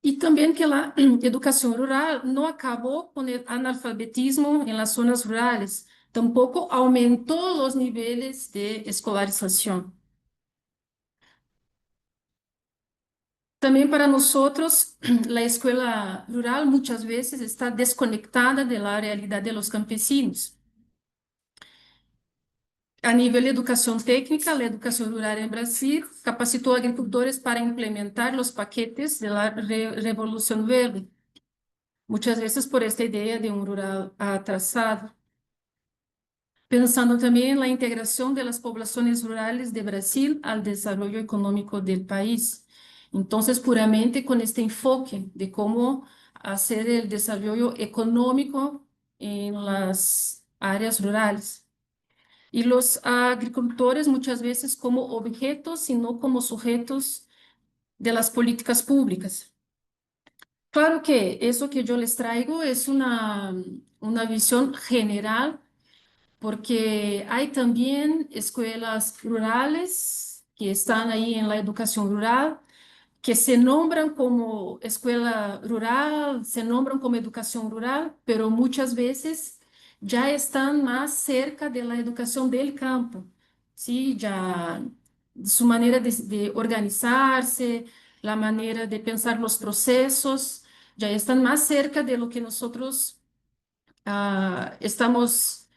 Y también que la educación rural no acabó con el analfabetismo en las zonas rurales, tampoco aumentó los niveles de escolarización. También para nosotros, la escuela rural muchas veces está desconectada de la realidad de los campesinos. A nível de educação técnica, a educação rural em Brasil capacitou agricultores para implementar os paquetes da Revolução Verde, muitas vezes por esta ideia de um rural atrasado. Pensando também na integração das populações rurais de Brasil ao desenvolvimento econômico do país. Então, puramente com este enfoque de como fazer o desenvolvimento econômico em las áreas rurais. Y los agricultores muchas veces como objetos y no como sujetos de las políticas públicas. Claro que eso que yo les traigo es una visión general, porque hay también escuelas rurales que están ahí en la educación rural, que se nombran como escuela rural, se nombran como educación rural, pero muchas veces ya están más cerca de la educación del campo, ¿sí? Ya su manera de organizarse, la manera de pensar los procesos, ya están más cerca de lo que nosotros estamos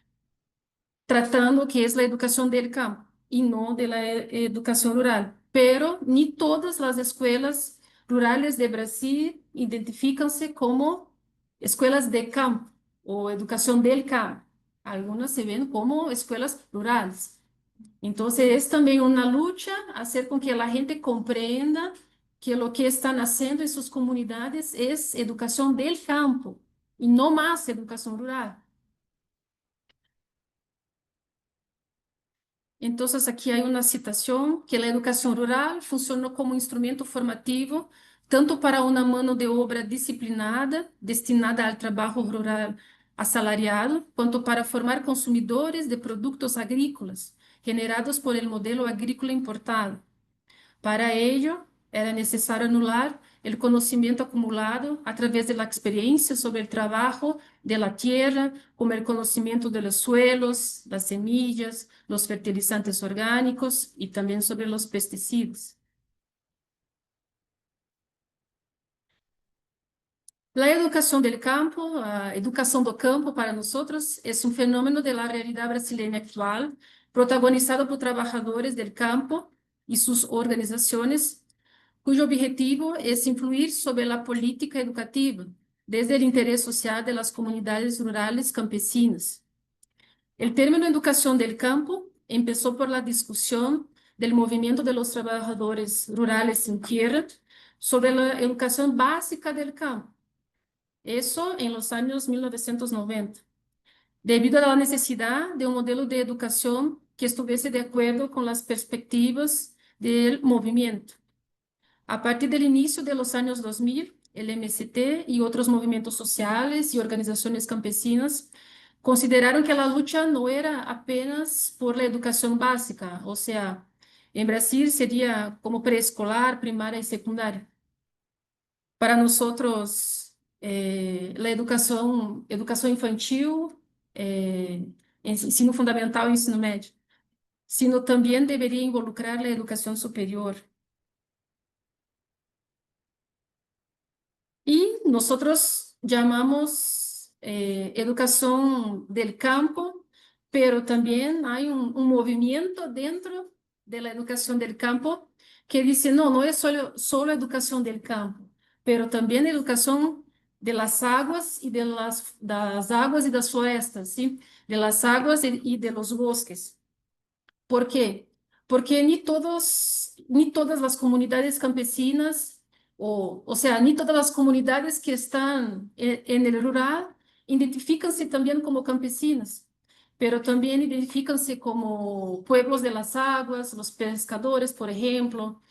tratando, que es la educación del campo y no de la educación rural. Pero ni todas las escuelas rurales de Brasil identifican-se como escuelas de campo o educación del campo. Algunas se ven como escuelas rurales. Entonces es también una lucha hacer con que la gente comprenda que lo que están haciendo en sus comunidades es educación del campo y no más educación rural. Entonces, aquí hay una citación que la educación rural funcionó como instrumento formativo tanto para una mano de obra disciplinada, destinada al trabajo rural asalariado, quanto para formar consumidores de produtos agrícolas generados por el modelo agrícola importado. Para ello, era necesario anular el conocimiento acumulado a través de la experiencia sobre el trabajo de la tierra, como el conocimiento de los suelos, las semillas, los fertilizantes orgánicos y también sobre los pesticidas. La educación del campo, a educação do campo para nosotros es un fenómeno de la realidad brasileña actual, protagonizado por trabajadores del campo y sus organizaciones, cuyo objetivo es influir sobre la política educativa desde el interés social de las comunidades rurales campesinas. El término educación del campo empezó por la discusión del movimiento de los trabajadores rurales sin tierra sobre la educación básica del campo. Eso en los años 1990, debido a la necesidad de un modelo de educación que estuviese de acuerdo con las perspectivas del movimiento. A partir del inicio de los años 2000, el MST y otros movimientos sociales y organizaciones campesinas consideraron que la lucha no era apenas por la educación básica, o sea, en Brasil sería como preescolar, primaria y secundaria. Para nosotros, la educación infantil, ensino fundamental y ensino medio, sino también debería involucrar la educación superior. Y nosotros llamamos educación del campo, pero también hay un movimiento dentro de la educación del campo que dice, no, no es solo educación del campo, pero también educación de las aguas y de las aguas y las florestas, ¿sí? De las aguas y de los bosques. ¿Por qué? Porque ni todas las comunidades campesinas, o sea, ni todas las comunidades que están en el rural identifican-se también como campesinas, pero también identifican-se como pueblos de las aguas, los pescadores, por ejemplo.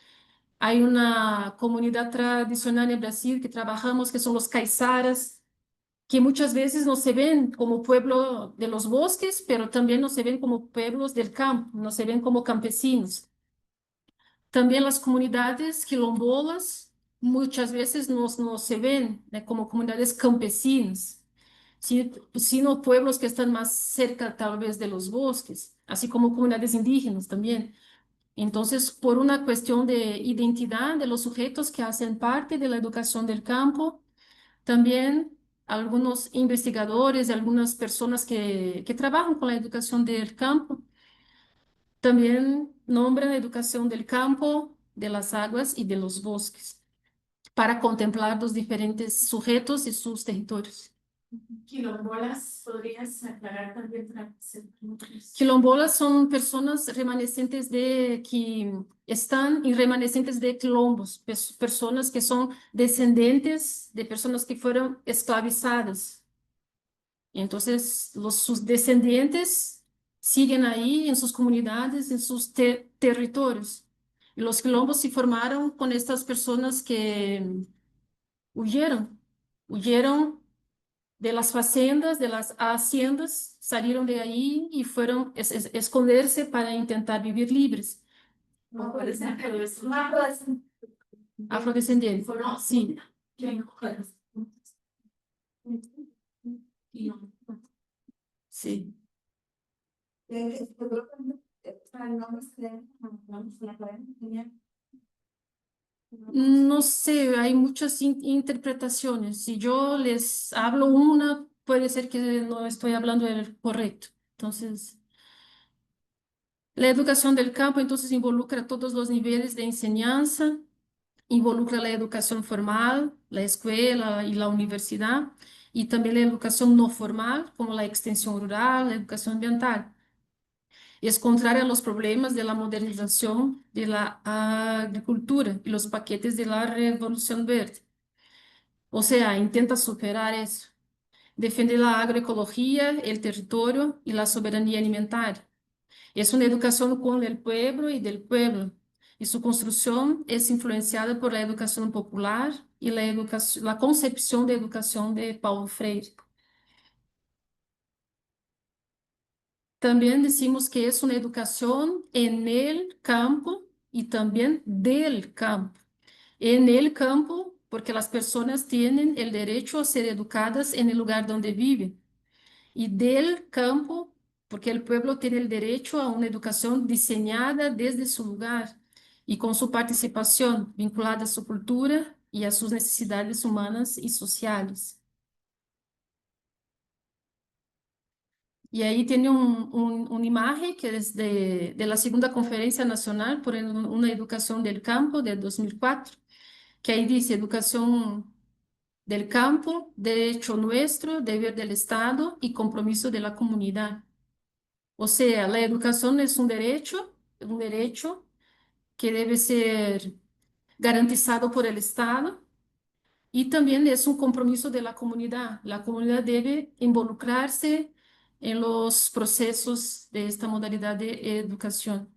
Hay una comunidad tradicional en Brasil que trabajamos, que son los caiçaras, que muchas veces no se ven como pueblo de los bosques, pero también no se ven como pueblos del campo, no se ven como campesinos. También las comunidades quilombolas muchas veces no se ven, né, como comunidades campesinas, sino pueblos que están más cerca tal vez de los bosques, así como comunidades indígenas también. Entonces, por una cuestión de identidad de los sujetos que hacen parte de la educación del campo, también algunos investigadores, algunas personas que trabajan con la educación del campo, también nombran educación del campo, de las aguas y de los bosques, para contemplar los diferentes sujetos y sus territorios. Quilombolas, ¿podrías aclarar también para nosotros? Quilombolas son personas remanescentes que están en remanescentes de quilombos, personas que son descendientes de personas que fueron esclavizadas. Entonces, sus descendientes siguen ahí en sus comunidades, en sus territorios. Y los quilombos se formaron con estas personas que huyeron, huyeron de las facendas, de las haciendas, salieron de ahí y fueron a esconderse para intentar vivir libres. No puede ser, pero es Afrodescendientes, sí. Sí. No sé, hay muchas interpretaciones. Si yo les hablo una, puede ser que no estoy hablando el correcto. Entonces, la educación del campo entonces involucra todos los niveles de enseñanza, involucra la educación formal, la escuela y la universidad, y también la educación no formal, como la extensión rural, la educación ambiental. Es contraria a los problemas de la modernización de la agricultura y los paquetes de la Revolución Verde. O sea, intenta superar eso. Defiende la agroecología, el territorio y la soberanía alimentaria. Es una educación con el pueblo y del pueblo, y su construcción es influenciada por la educación popular y la concepción de educación de Paulo Freire. También decimos que es una educación en el campo y también del campo. En el campo, porque las personas tienen el derecho a ser educadas en el lugar donde viven. Y del campo, porque el pueblo tiene el derecho a una educación diseñada desde su lugar y con su participación vinculada a su cultura y a sus necesidades humanas y sociales. Y ahí tiene una imagen que es de la segunda Conferencia Nacional por una Educación del Campo de 2004, que ahí dice educación del campo, derecho nuestro, deber del Estado y compromiso de la comunidad. O sea, la educación es un derecho que debe ser garantizado por el Estado y también es un compromiso de la comunidad. La comunidad debe involucrarse en los procesos de esta modalidad de educación.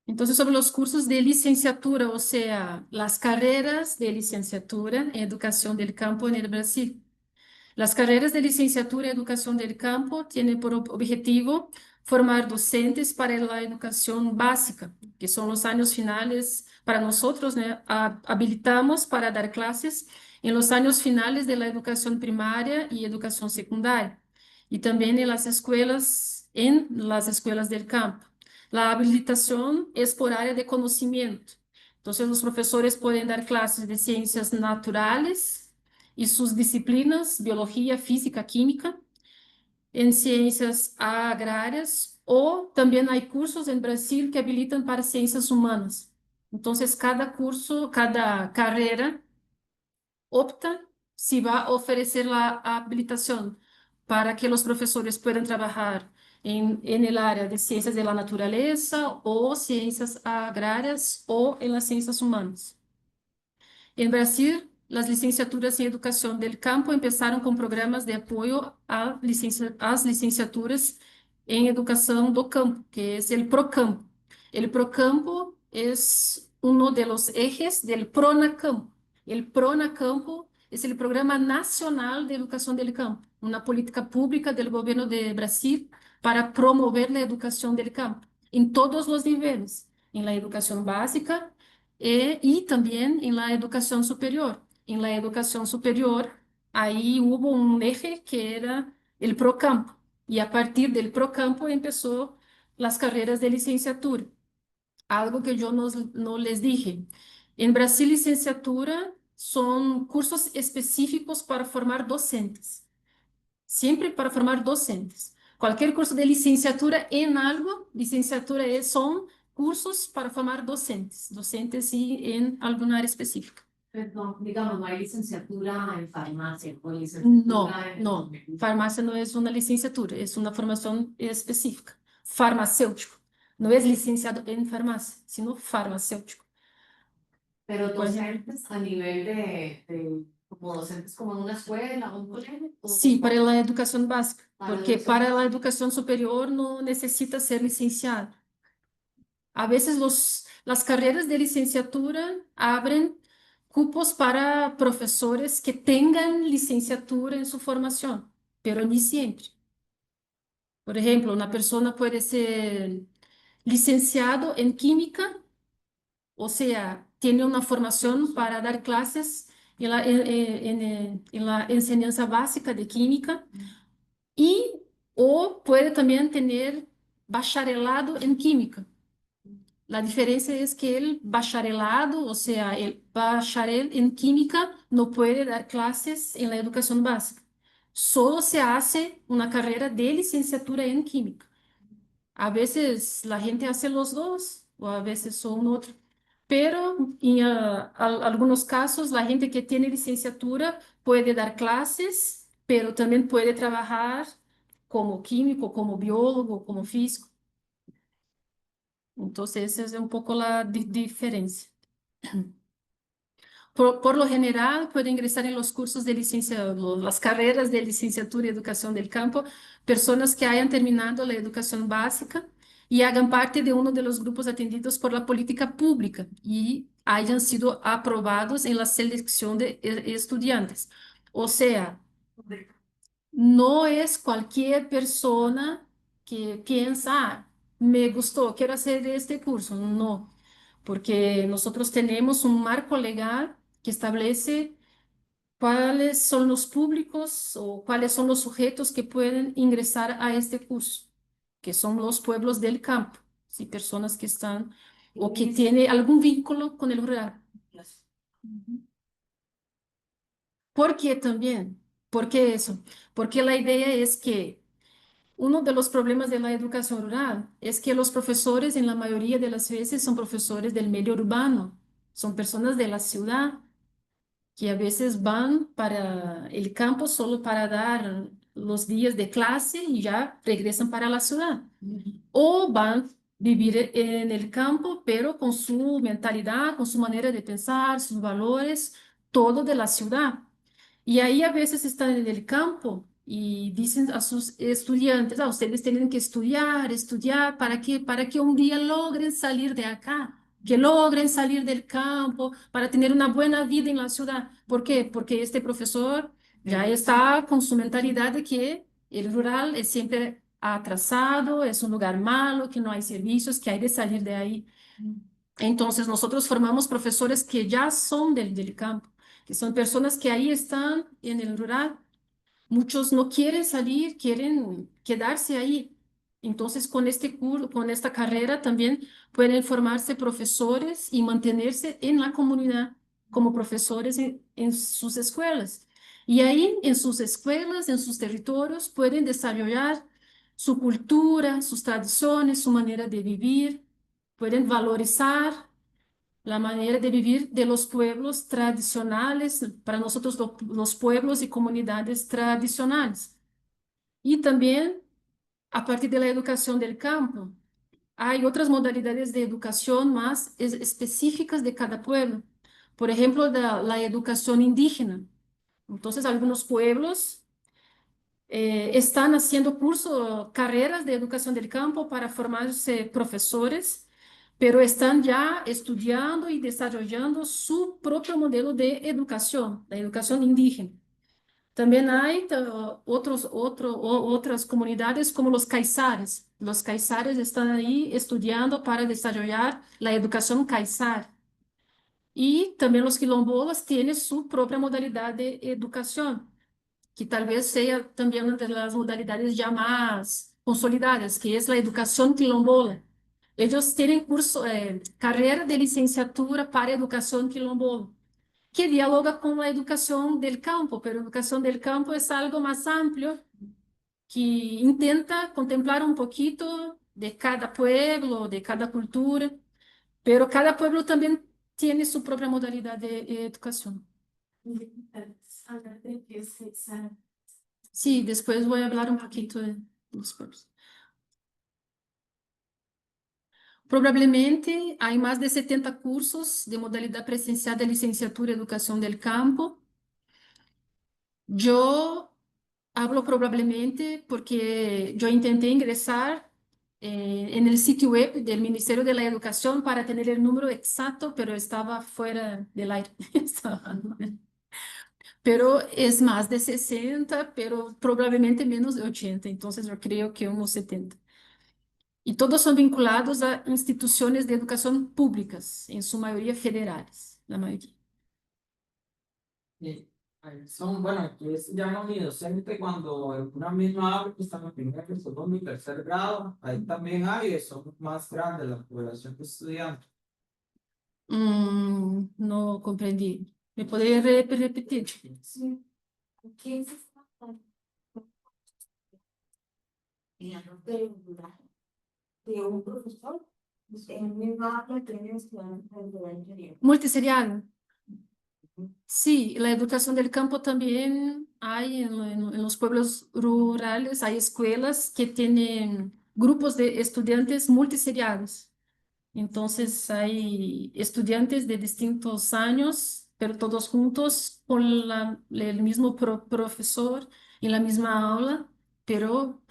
Entonces, sobre los cursos de licenciatura, o sea, las carreras de licenciatura en educación del campo en el Brasil. Las carreras de licenciatura en educación del campo tienen por objetivo formar docentes para la educación básica, que son los años finales para nosotros, ¿no? Habilitamos para dar clases en los años finales de la educación primaria y educación secundaria, y también en las escuelas del campo. La habilitación es por área de conocimiento. Entonces, los profesores pueden dar clases de ciencias naturales y sus disciplinas, biología, física, química, en ciencias agrarias, o también hay cursos en Brasil que habilitan para ciencias humanas. Entonces, cada curso, cada carrera opta si va a ofrecer la habilitación para que los profesores puedan trabajar en el área de ciencias de la naturaleza o ciencias agrarias o en las ciencias humanas. En Brasil, las licenciaturas en educación del campo empezaron con programas de apoyo a às licenciaturas en educación do campo, que es el PROCAMPO. El PROCAMPO es uno de los ejes del PRONACAMPO. El PRONACAMPO es el Programa Nacional de Educación del Campo, una política pública del gobierno de Brasil para promover la educación del campo en todos los niveles, en la educación básica, y también en la educación superior. En la educación superior, ahí hubo un eje que era el Procampo. Y a partir del Procampo empezó las carreras de licenciatura. Algo que yo no les dije. En Brasil, licenciatura son cursos específicos para formar docentes. Siempre para formar docentes. Cualquier curso de licenciatura en algo, son cursos para formar docentes. Docentes y en alguna área específica. Perdón, digamos, no hay licenciatura en farmacia o No, licenciatura en... no. Farmacia no es una licenciatura, es una formación específica. Farmacéutico. No es licenciado en farmacia, sino farmacéutico. Pero Pues- docentes a nivel como docentes como en una escuela o un colegio. Sí, para la educación básica, Para la porque educación para la educación superior no necesita ser licenciado. A veces las carreras de licenciatura abren cupos para profesores que tengan licenciatura en su formación, pero ni siempre. Por ejemplo, una persona puede ser licenciado en química, o sea, tiene una formación para dar clases en la enseñanza básica de química y o puede también tener bacharelado en química. La diferencia es que el bacharelado, o sea, el bacharel en química no puede dar clases en la educación básica. Solo se hace una carrera de licenciatura en química. A veces la gente hace los dos o a veces son otro. Pero en algunos casos la gente que tiene licenciatura puede dar clases, pero también puede trabajar como químico, como biólogo, como físico. Entonces, esa es un poco la diferencia. Por lo general, puede ingresar en los cursos de las carreras de licenciatura y educación del campo, personas que hayan terminado la educación básica y hagan parte de uno de los grupos atendidos por la política pública y hayan sido aprobados en la selección de estudiantes. O sea, no es cualquier persona que piensa, "Ah, me gustó, quiero hacer este curso". No, porque nosotros tenemos un marco legal que establece cuáles son los públicos o cuáles son los sujetos que pueden ingresar a este curso, que son los pueblos del campo, ¿sí? Personas que están o que tienen algún vínculo con el rural. ¿Por qué también? ¿Por qué eso? Porque la idea es que uno de los problemas de la educación rural es que los profesores, en la mayoría de las veces, son profesores del medio urbano, son personas de la ciudad que a veces van para el campo solo para dar los días de clase y ya regresan para la ciudad. O van vivir en el campo, pero con su mentalidad, con su manera de pensar, sus valores, todo de la ciudad. Y ahí a veces están en el campo y dicen a sus estudiantes, ah, ustedes tienen que estudiar, estudiar, para que un día logren salir de acá, que logren salir del campo, para tener una buena vida en la ciudad. ¿Por qué? Porque este profesor ya está con su mentalidad de que el rural es siempre atrasado, es un lugar malo, que no hay servicios, que hay de salir de ahí. Entonces, nosotros formamos profesores que ya son del campo, que son personas que ahí están en el rural. Muchos no quieren salir, quieren quedarse ahí. Entonces, con este curso, con esta carrera también pueden formarse profesores y mantenerse en la comunidad como profesores en sus escuelas. Y ahí, en sus escuelas, en sus territorios, pueden desarrollar su cultura, sus tradiciones, su manera de vivir, pueden valorizar la manera de vivir de los pueblos tradicionales, para nosotros los pueblos y comunidades tradicionales. Y también, a partir de la educación del campo, hay otras modalidades de educación más específicas de cada pueblo. Por ejemplo, la educación indígena. Entonces, algunos pueblos están haciendo carreras de educación del campo para formarse profesores, pero están ya estudiando y desarrollando su propio modelo de educación, la educación indígena. También hay otras comunidades como los caizares. Los caizares están ahí estudiando para desarrollar la educación caizar. Y también los quilombolas tienen su propia modalidad de educación, que tal vez sea también una de las modalidades ya más consolidadas, que es la educación quilombola. Ellos tienen curso, carrera de licenciatura para educación quilombola, que dialoga con la educación del campo, pero educación del campo es algo más amplio que intenta contemplar un poquito de cada pueblo, de cada cultura, pero cada pueblo también tiene su propia modalidad de educación. Sí, después voy a hablar un poquito de los pueblos. Probablemente hay más de 70 cursos de modalidad presencial de licenciatura en Educación del Campo. Yo hablo probablemente porque yo intenté ingresar en el sitio web del Ministerio de la Educación para tener el número exacto, pero estaba fuera del aire. Pero es más de 60, pero probablemente menos de 80, entonces yo creo que unos 70. Y todos son vinculados a instituciones de educación públicas, en su mayoría federales, la mayoría. Y ahí son, bueno, yo se llamo mi docente cuando en una misma aula que están en primer, segundo y tercer grado, ahí también hay, son más grandes la población de estudiantes. No comprendí. ¿Me podría repetir? Sí. ¿Quién se está de un profesor? En mi barrio tiene estudiantes de ingeniería. Multiserial. Sí, la educación del campo también hay en los pueblos rurales, hay escuelas que tienen grupos de estudiantes multiseriados. Entonces hay estudiantes de distintos años, pero todos juntos con el mismo profesor en la misma aula, pero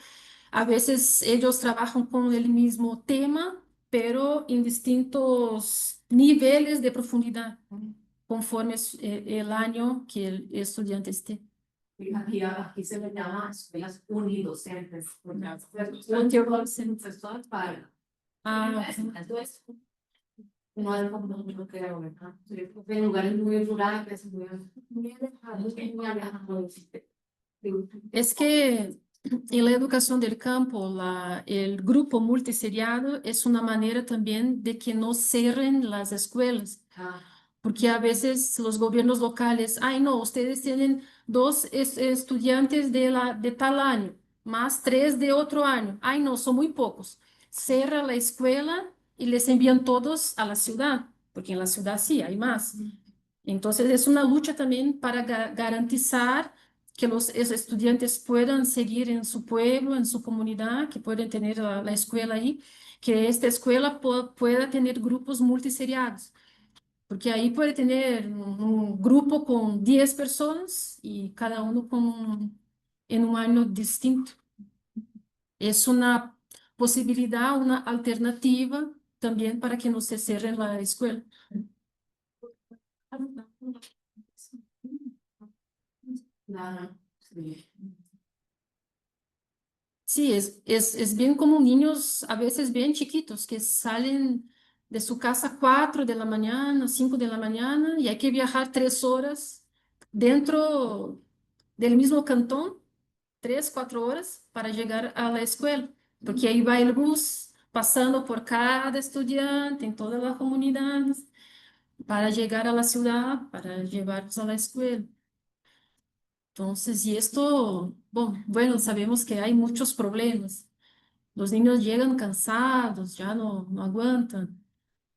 a veces ellos trabajan con el mismo tema, pero en distintos niveles de profundidad, conforme el año que el estudiante esté. Aquí se le llama escuelas unidocentes, porque Multidocentes. para Ah, entonces, no es como yo creo, ¿verdad? En lugares muy rurales, muy alejados, muy alejados. es que en la educación del campo, el grupo multiseriado es una manera también de que no cierren las escuelas. Ah, Porque a veces los gobiernos locales, ay no, ustedes tienen dos estudiantes de tal año, más tres de otro año. Ay no, son muy pocos. Cierra la escuela y les envían todos a la ciudad, porque en la ciudad sí hay más. Entonces es una lucha también para garantizar que los estudiantes puedan seguir en su pueblo, en su comunidad, que puedan tener la escuela ahí, que esta escuela pueda tener grupos multiseriados. Porque ahí puede tener un grupo con 10 personas y cada uno en un año distinto. Es una posibilidad, una alternativa también para que no se cierre la escuela. nada, sí. Sí, es bien como niños a veces bien chiquitos que salen de su casa a 4 de la mañana, 5 de la mañana y hay que viajar 3 horas dentro del mismo cantón, 3, 4 horas para llegar a la escuela, porque ahí va el bus pasando por cada estudiante en todas las comunidades para llegar a la ciudad, para llevarlos a la escuela. Entonces, y esto, bueno, sabemos que hay muchos problemas. Los niños llegan cansados, ya no aguantan,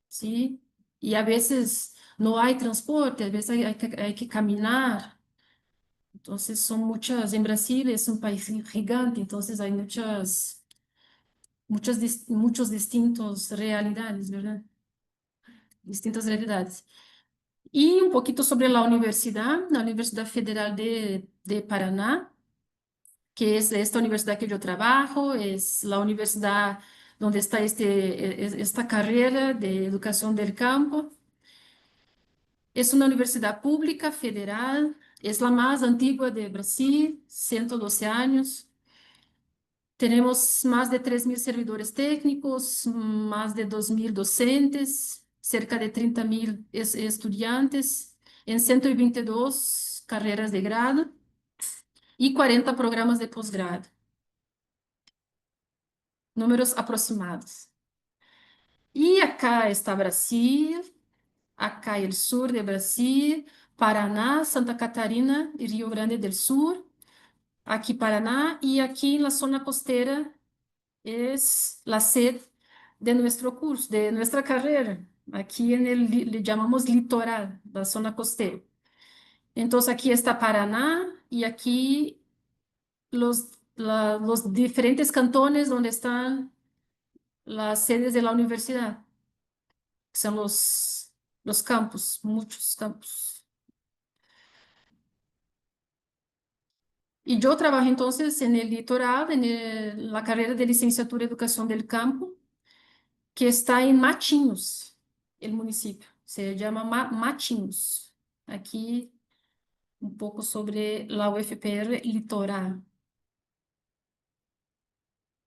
¿sí? Y a veces no hay transporte, a veces hay que caminar. Entonces son muchas, en Brasil es un país gigante, entonces hay muchos distintos realidades, ¿verdad? Distintas realidades. Y un poquito sobre la Universidad Federal de Paraná, que es esta universidad que yo trabajo, es la universidad donde está esta carrera de educación del campo. Es una universidad pública federal, es la más antigua de Brasil, 112 años. Tenemos más de 3.000 servidores técnicos, más de 2.000 docentes, cerca de 30.000 estudiantes en 122 carreras de grado y 40 programas de posgrado. números aproximados. E acá está Brasil, acá el sur de Brasil, Paraná, Santa Catarina y Rio Grande del Sur, aquí Paraná, y aquí en la zona costera es la sede de nuestro curso, de nuestra carrera. Aquí en el, le llamamos litoral, la zona costera. Entonces aquí está Paraná y aquí los diferentes cantones donde están las sedes de la universidad, que son los campus, muchos campus. Y yo trabajo entonces en el litoral, en la carrera de licenciatura en Educación del Campo, que está en Matinhos, el municipio. Se llama Matinhos. Aquí un poco sobre la UFPR Litoral.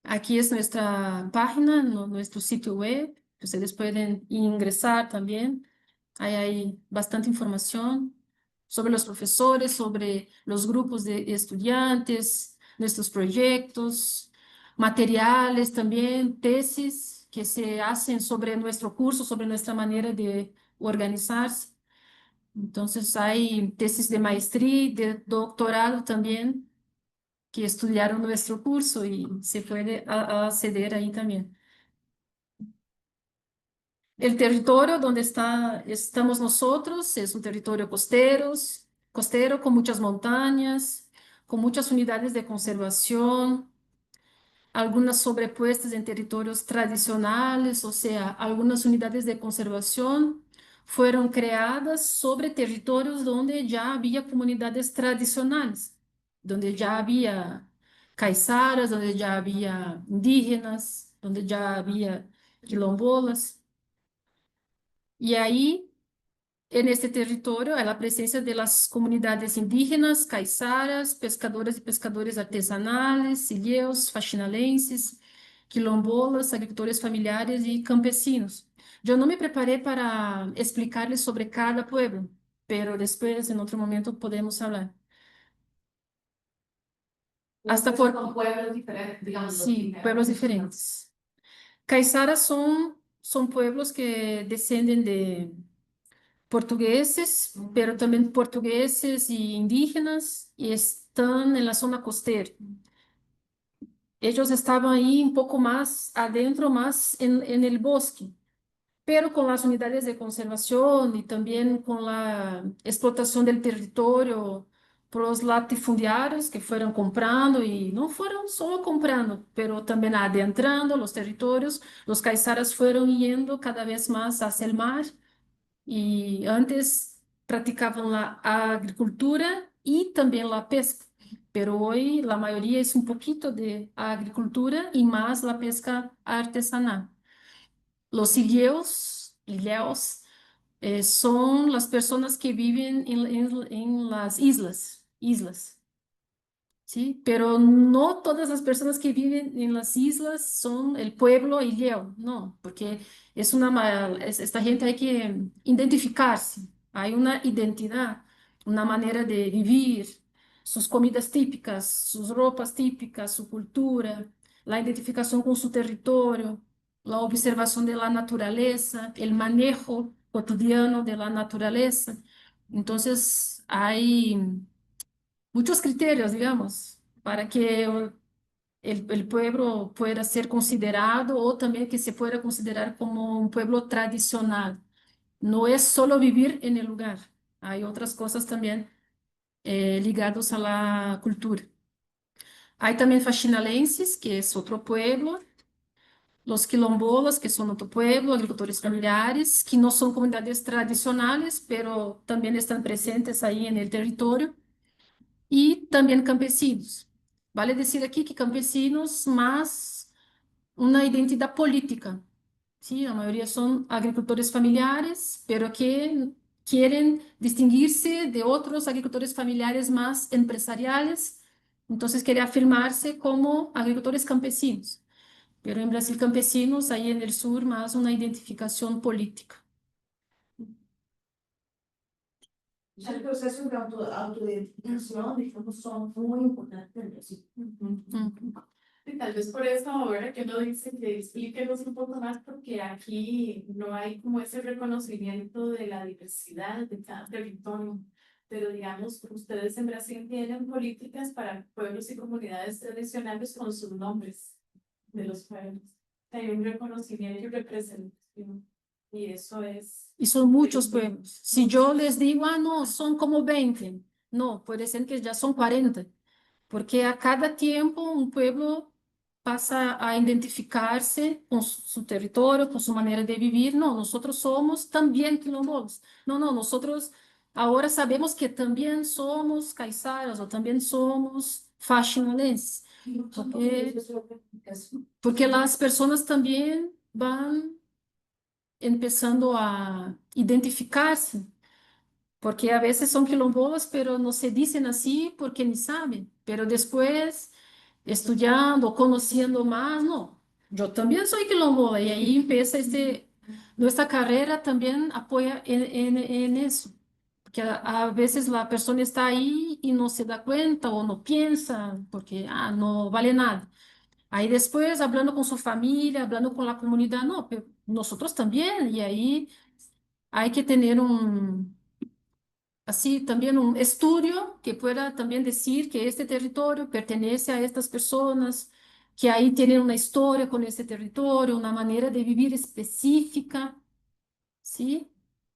Aquí es nuestra página, nuestro sitio web. Ustedes pueden ingresar también. Ahí hay bastante información sobre los profesores, sobre los grupos de estudiantes, nuestros proyectos, materiales también, tesis que se hacen sobre nuestro curso, sobre nuestra manera de organizarse. Entonces hay tesis de maestría y de doctorado también que estudiaron nuestro curso y se puede acceder ahí también. El territorio donde estamos nosotros es un territorio costero con muchas montañas, con muchas unidades de conservación, algunas sobrepuestas en territorios tradicionales, o sea, algunas unidades de conservación fueron creadas sobre territorios donde ya había comunidades tradicionales, donde ya había caiçaras, donde ya había indígenas, donde ya había quilombolas. Y ahí, en este territorio, hay la presencia de las comunidades indígenas, caiçaras, pescadoras y pescadores artesanales, ilhéus, faxinalenses, quilombolas, agricultores familiares y campesinos. Yo no me preparé para explicarles sobre cada pueblo, pero después, en otro momento, podemos hablar. Hasta por... Son pueblos diferentes, digamos. Sí, pueblos diferentes. Caiçaras son pueblos que descenden de portugueses, pero también portugueses y indígenas, y están en la zona costera. Ellos estaban ahí un poco más adentro, más en el bosque, pero con las unidades de conservación y también con la explotación del territorio por los latifundiarios que fueron comprando y no fueron solo comprando, pero también adentrando los territorios. Los caiçaras fueron yendo cada vez más hacia el mar y antes practicaban la agricultura y también la pesca, pero hoy la mayoría es un poquito de agricultura y más la pesca artesanal. Los ilhéus, son las personas que viven en las islas. Sí, pero no todas las personas que viven en las islas son el pueblo illeo, no, porque esta gente hay que identificarse, hay una identidad, una manera de vivir, sus comidas típicas, sus ropas típicas, su cultura, la identificación con su territorio, la observación de la naturaleza, el manejo cotidiano de la naturaleza. Entonces, hay muchos criterios, digamos, para que el pueblo pueda ser considerado o también que se pueda considerar como un pueblo tradicional. No es solo vivir en el lugar, hay otras cosas también ligadas a la cultura. Hay también faxinalenses, que es otro pueblo, los quilombolas, que son otro pueblo, agricultores familiares, que no son comunidades tradicionales, pero también están presentes ahí en el territorio. Y también campesinos. Vale decir aquí que campesinos más una identidad política, ¿sí? La mayoría son agricultores familiares, pero que quieren distinguirse de otros agricultores familiares más empresariales, entonces quieren afirmarse como agricultores campesinos. Pero en Brasil campesinos, ahí en el sur, más una identificación política. El proceso de autoidentificación, digamos, son muy importantes en Brasil. Ujú. Y tal vez por eso ahora que uno dice que explíquenos un poco más, porque aquí no hay como ese reconocimiento de la diversidad de cada territorio. Pero digamos, ustedes en Brasil tienen políticas para pueblos y comunidades tradicionales con sus nombres de los pueblos. Hay un reconocimiento y representación. Y eso es... Y son muchos pueblos. Si yo les digo, ah, no, son como 20, no, puede ser que ya son 40, porque a cada tiempo un pueblo pasa a identificarse con su territorio, con su manera de vivir. No, nosotros somos también quilombolas. No, no, nosotros ahora sabemos que también somos caiçaras o también somos faxinenses, porque las personas también van empezando a identificarse, porque a veces son quilombolas, pero no se dicen así porque ni saben, pero después, estudiando, conociendo más, no, yo también soy quilombola, y ahí empieza nuestra carrera también apoya en eso, porque a veces la persona está ahí y no se da cuenta o no piensa, porque, no vale nada. Ahí después, hablando con su familia, hablando con la comunidad, no, pero nosotros también, y ahí hay que tener así, también un estudio que pueda también decir que este territorio pertenece a estas personas, que ahí tienen una historia con este territorio, una manera de vivir específica, ¿sí?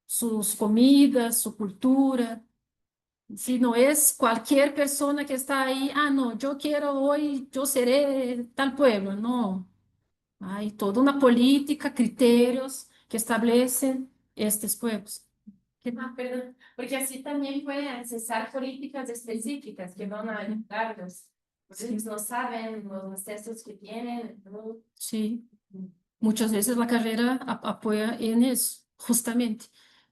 Sus comidas, su cultura. Si no es cualquier persona que está ahí, no, yo quiero hoy, yo seré tal pueblo, no. Hay toda una política, criterios que establecen estos pueblos. Perdón, porque así también pueden accesar políticas específicas que van a ayudarlos. Ellos no saben los accesos que tienen, ¿no? Sí, muchas veces la carrera apoya en eso, justamente,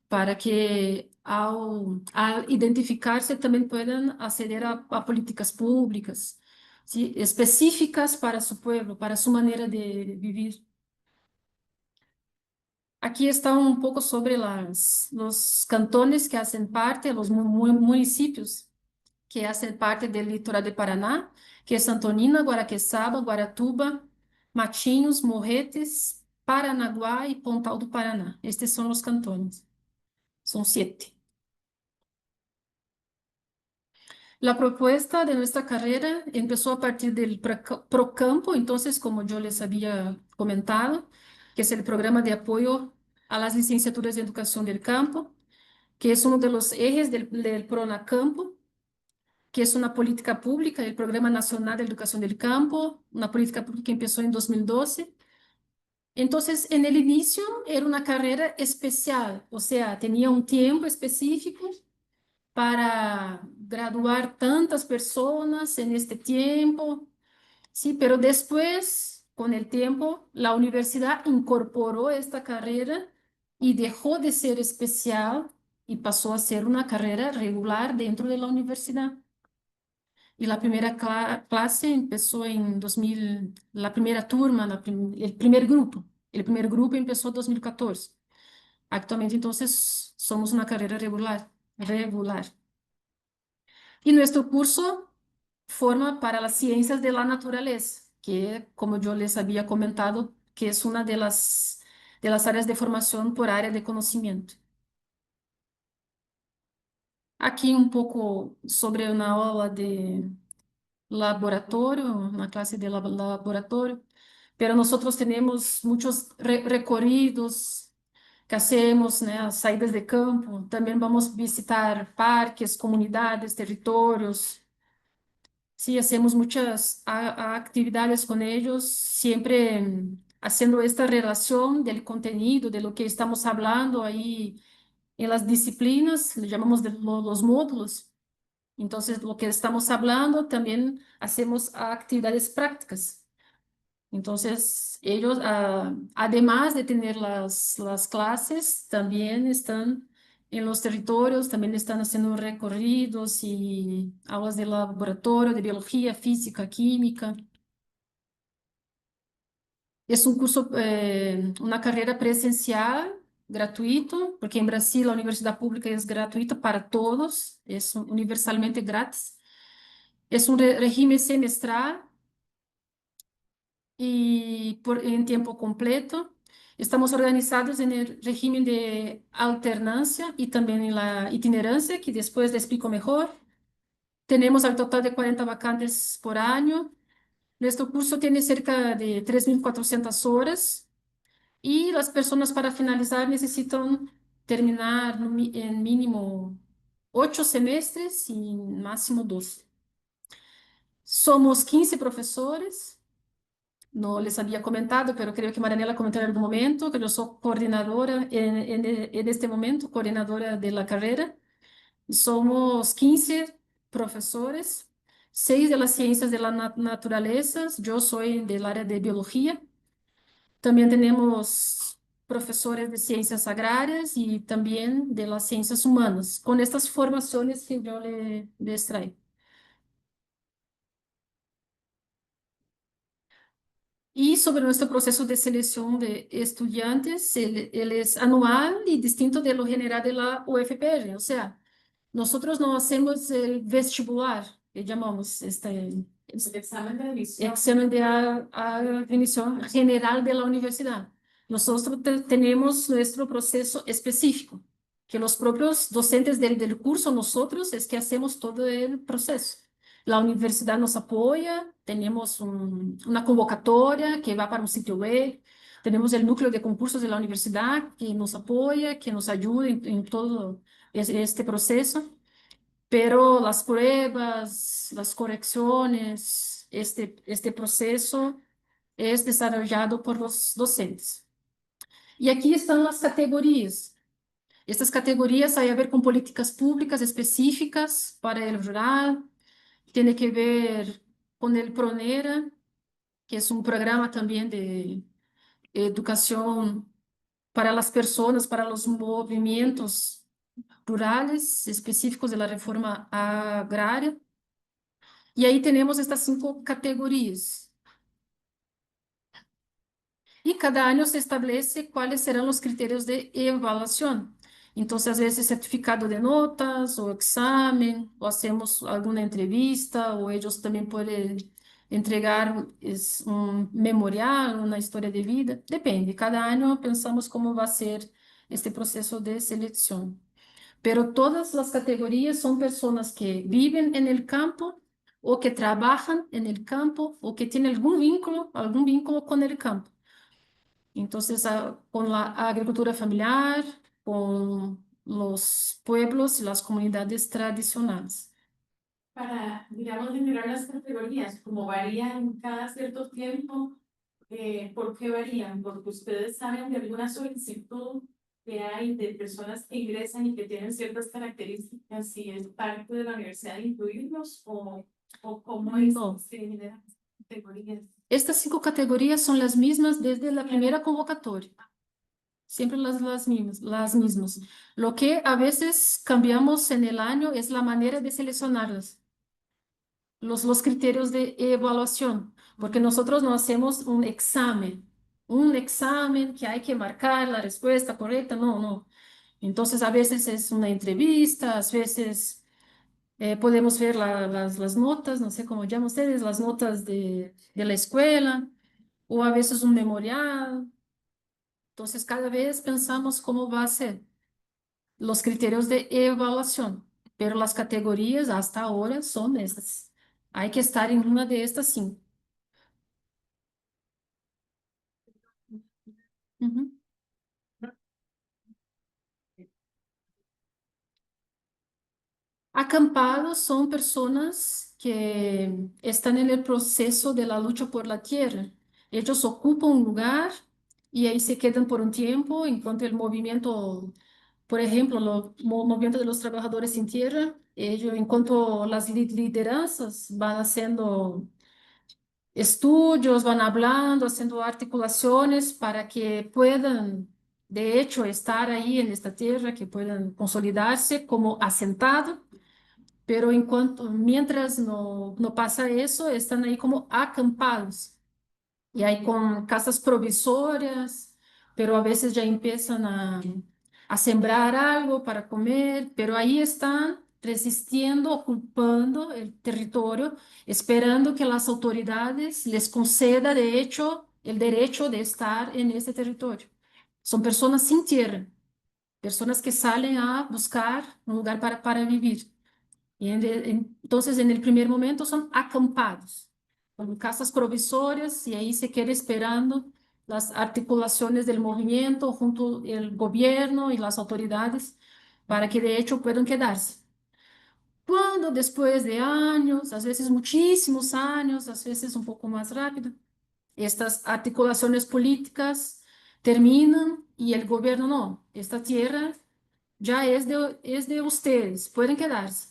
para que al identificarse también puedan acceder a políticas públicas, ¿sí? Específicas para su pueblo, para su manera de vivir. Aquí está un poco sobre los cantones que hacen parte, los municipios que hacen parte del litoral de Paraná, que es Antonina, Guaraqueçaba, Guaratuba, Matinhos, Morretes, Paranaguá y Pontal do Paraná. Estes son los cantones. Son 7. La propuesta de nuestra carrera empezó a partir del Procampo, entonces, como yo les había comentado, que es el programa de apoyo a las licenciaturas de educación del campo, que es uno de los ejes del PRONACAMPO, que es una política pública, el Programa Nacional de Educación del Campo, una política pública que empezó en 2012. Entonces, en el inicio era una carrera especial, o sea, tenía un tiempo específico para graduar tantas personas en este tiempo, sí, pero después, con el tiempo, la universidad incorporó esta carrera y dejó de ser especial y pasó a ser una carrera regular dentro de la universidad. Y la primera clase empezó en 2000, la primera turma, el primer grupo. El primer grupo empezó en 2014. Actualmente, entonces, somos una carrera regular. Y nuestro curso forma para las ciencias de la naturaleza, que, como yo les había comentado, que es una de las áreas de formación por área de conocimiento. Aquí un poco sobre una aula de laboratorio, una clase de laboratorio, pero nosotros tenemos muchos recorridos que hacemos, né, as saídas de campo, también vamos visitar parques, comunidades, territorios. Sí, hacemos muchas actividades con ellos, siempre haciendo esta relación del contenido, de lo que estamos hablando ahí en las disciplinas, le llamamos de los módulos. Entonces, lo que estamos hablando, también hacemos actividades prácticas. Entonces, ellos, además de tener las clases, también están en los territorios, también están haciendo recorridos y aulas de laboratorio, de biología, física, química. Es un curso, una carrera presencial, gratuito, porque en Brasil la universidad pública es gratuita para todos, es universalmente grátis. Es un régimen semestral en tiempo completo. Estamos organizados en el régimen de alternancia y también en la itinerancia, que después le explico mejor. Tenemos al total de 40 vacantes por año. Nuestro curso tiene cerca de 3.400 horas y las personas para finalizar necesitan terminar en mínimo 8 semestres y máximo 12. Somos 15 profesores. No les había comentado, pero creo que Marianela comentó en algún momento que yo soy coordinadora en este momento, coordinadora de la carrera. Somos 15 profesores, 6 de las ciencias de la naturaleza, yo soy del área de biología. También tenemos profesores de ciencias agrarias y también de las ciencias humanas, con estas formaciones que yo les traigo. Y sobre nuestro proceso de selección de estudiantes, él es anual y distinto de lo general de la UFPR. O sea, nosotros no hacemos el vestibular, que llamamos El examen de admisión. examen de admisión general de la universidad. Nosotros tenemos nuestro proceso específico, que los propios docentes del curso, nosotros, es que hacemos todo el proceso. La universidad nos apoya, tenemos una convocatoria que va para un sitio web, tenemos el núcleo de concursos de la universidad que nos apoya, que nos ayuda en todo este proceso, pero las pruebas, las correcciones, este proceso es desarrollado por los docentes. Y aquí están las categorías. Estas categorías hay a ver con políticas públicas específicas para el rural, tiene que ver con el PRONERA, que es un programa también de educación para las personas, para los movimientos rurales específicos de la reforma agraria. Y ahí tenemos estas 5 categorías. Y cada año se establece cuáles serán los criterios de evaluación. Entonces, a veces certificado de notas o examen, o hacemos alguna entrevista, o ellos también pueden entregar un memorial, una historia de vida. Depende, cada año pensamos cómo va a ser este proceso de selección. Pero todas las categorías son personas que viven en el campo o que trabajan en el campo o que tienen algún vínculo con el campo. Entonces, con la agricultura familiar, con los pueblos y las comunidades tradicionales. Para, digamos, generar las categorías, como varían cada cierto tiempo, ¿por qué varían? Porque ustedes saben de alguna solicitud que hay de personas que ingresan y que tienen ciertas características, si es parte de la universidad incluirlos o cómo es No. que se generan las categorías. Estas 5 categorías son las mismas desde la primera convocatoria. Siempre las mismas. Lo que a veces cambiamos en el año es la manera de seleccionarlas, los criterios de evaluación, porque nosotros no hacemos un examen que hay que marcar la respuesta correcta, no. Entonces, a veces es una entrevista, a veces podemos ver las notas, no sé cómo llaman ustedes, las notas de la escuela, o a veces un memorial. Entonces, cada vez pensamos cómo va a ser los criterios de evaluación, pero las categorías hasta ahora son estas. Hay que estar en una de estas 5. Ujú. Acampados son personas que están en el proceso de la lucha por la tierra. Ellos ocupan un lugar y ahí se quedan por un tiempo, enquanto el movimiento, por ejemplo, el movimiento de los trabajadores sin tierra, ellos, en cuanto las lideranzas van haciendo estudios, van hablando, haciendo articulaciones para que puedan, de hecho, estar ahí en esta tierra, que puedan consolidarse como asentado, pero mientras no pasa eso, están ahí como acampados. Y hay con casas provisorias, pero a veces ya empiezan a sembrar algo para comer, pero ahí están resistiendo, ocupando el territorio, esperando que las autoridades les conceda, de hecho, el derecho de estar en ese territorio. Son personas sin tierra, personas que salen a buscar un lugar para vivir. Y entonces, en el primer momento son acampados, con casas provisorias, y ahí se queda esperando las articulaciones del movimiento junto al gobierno y las autoridades para que de hecho puedan quedarse. Cuando después de años, a veces muchísimos años, a veces un poco más rápido, estas articulaciones políticas terminan y el gobierno no, esta tierra ya es de ustedes, pueden quedarse.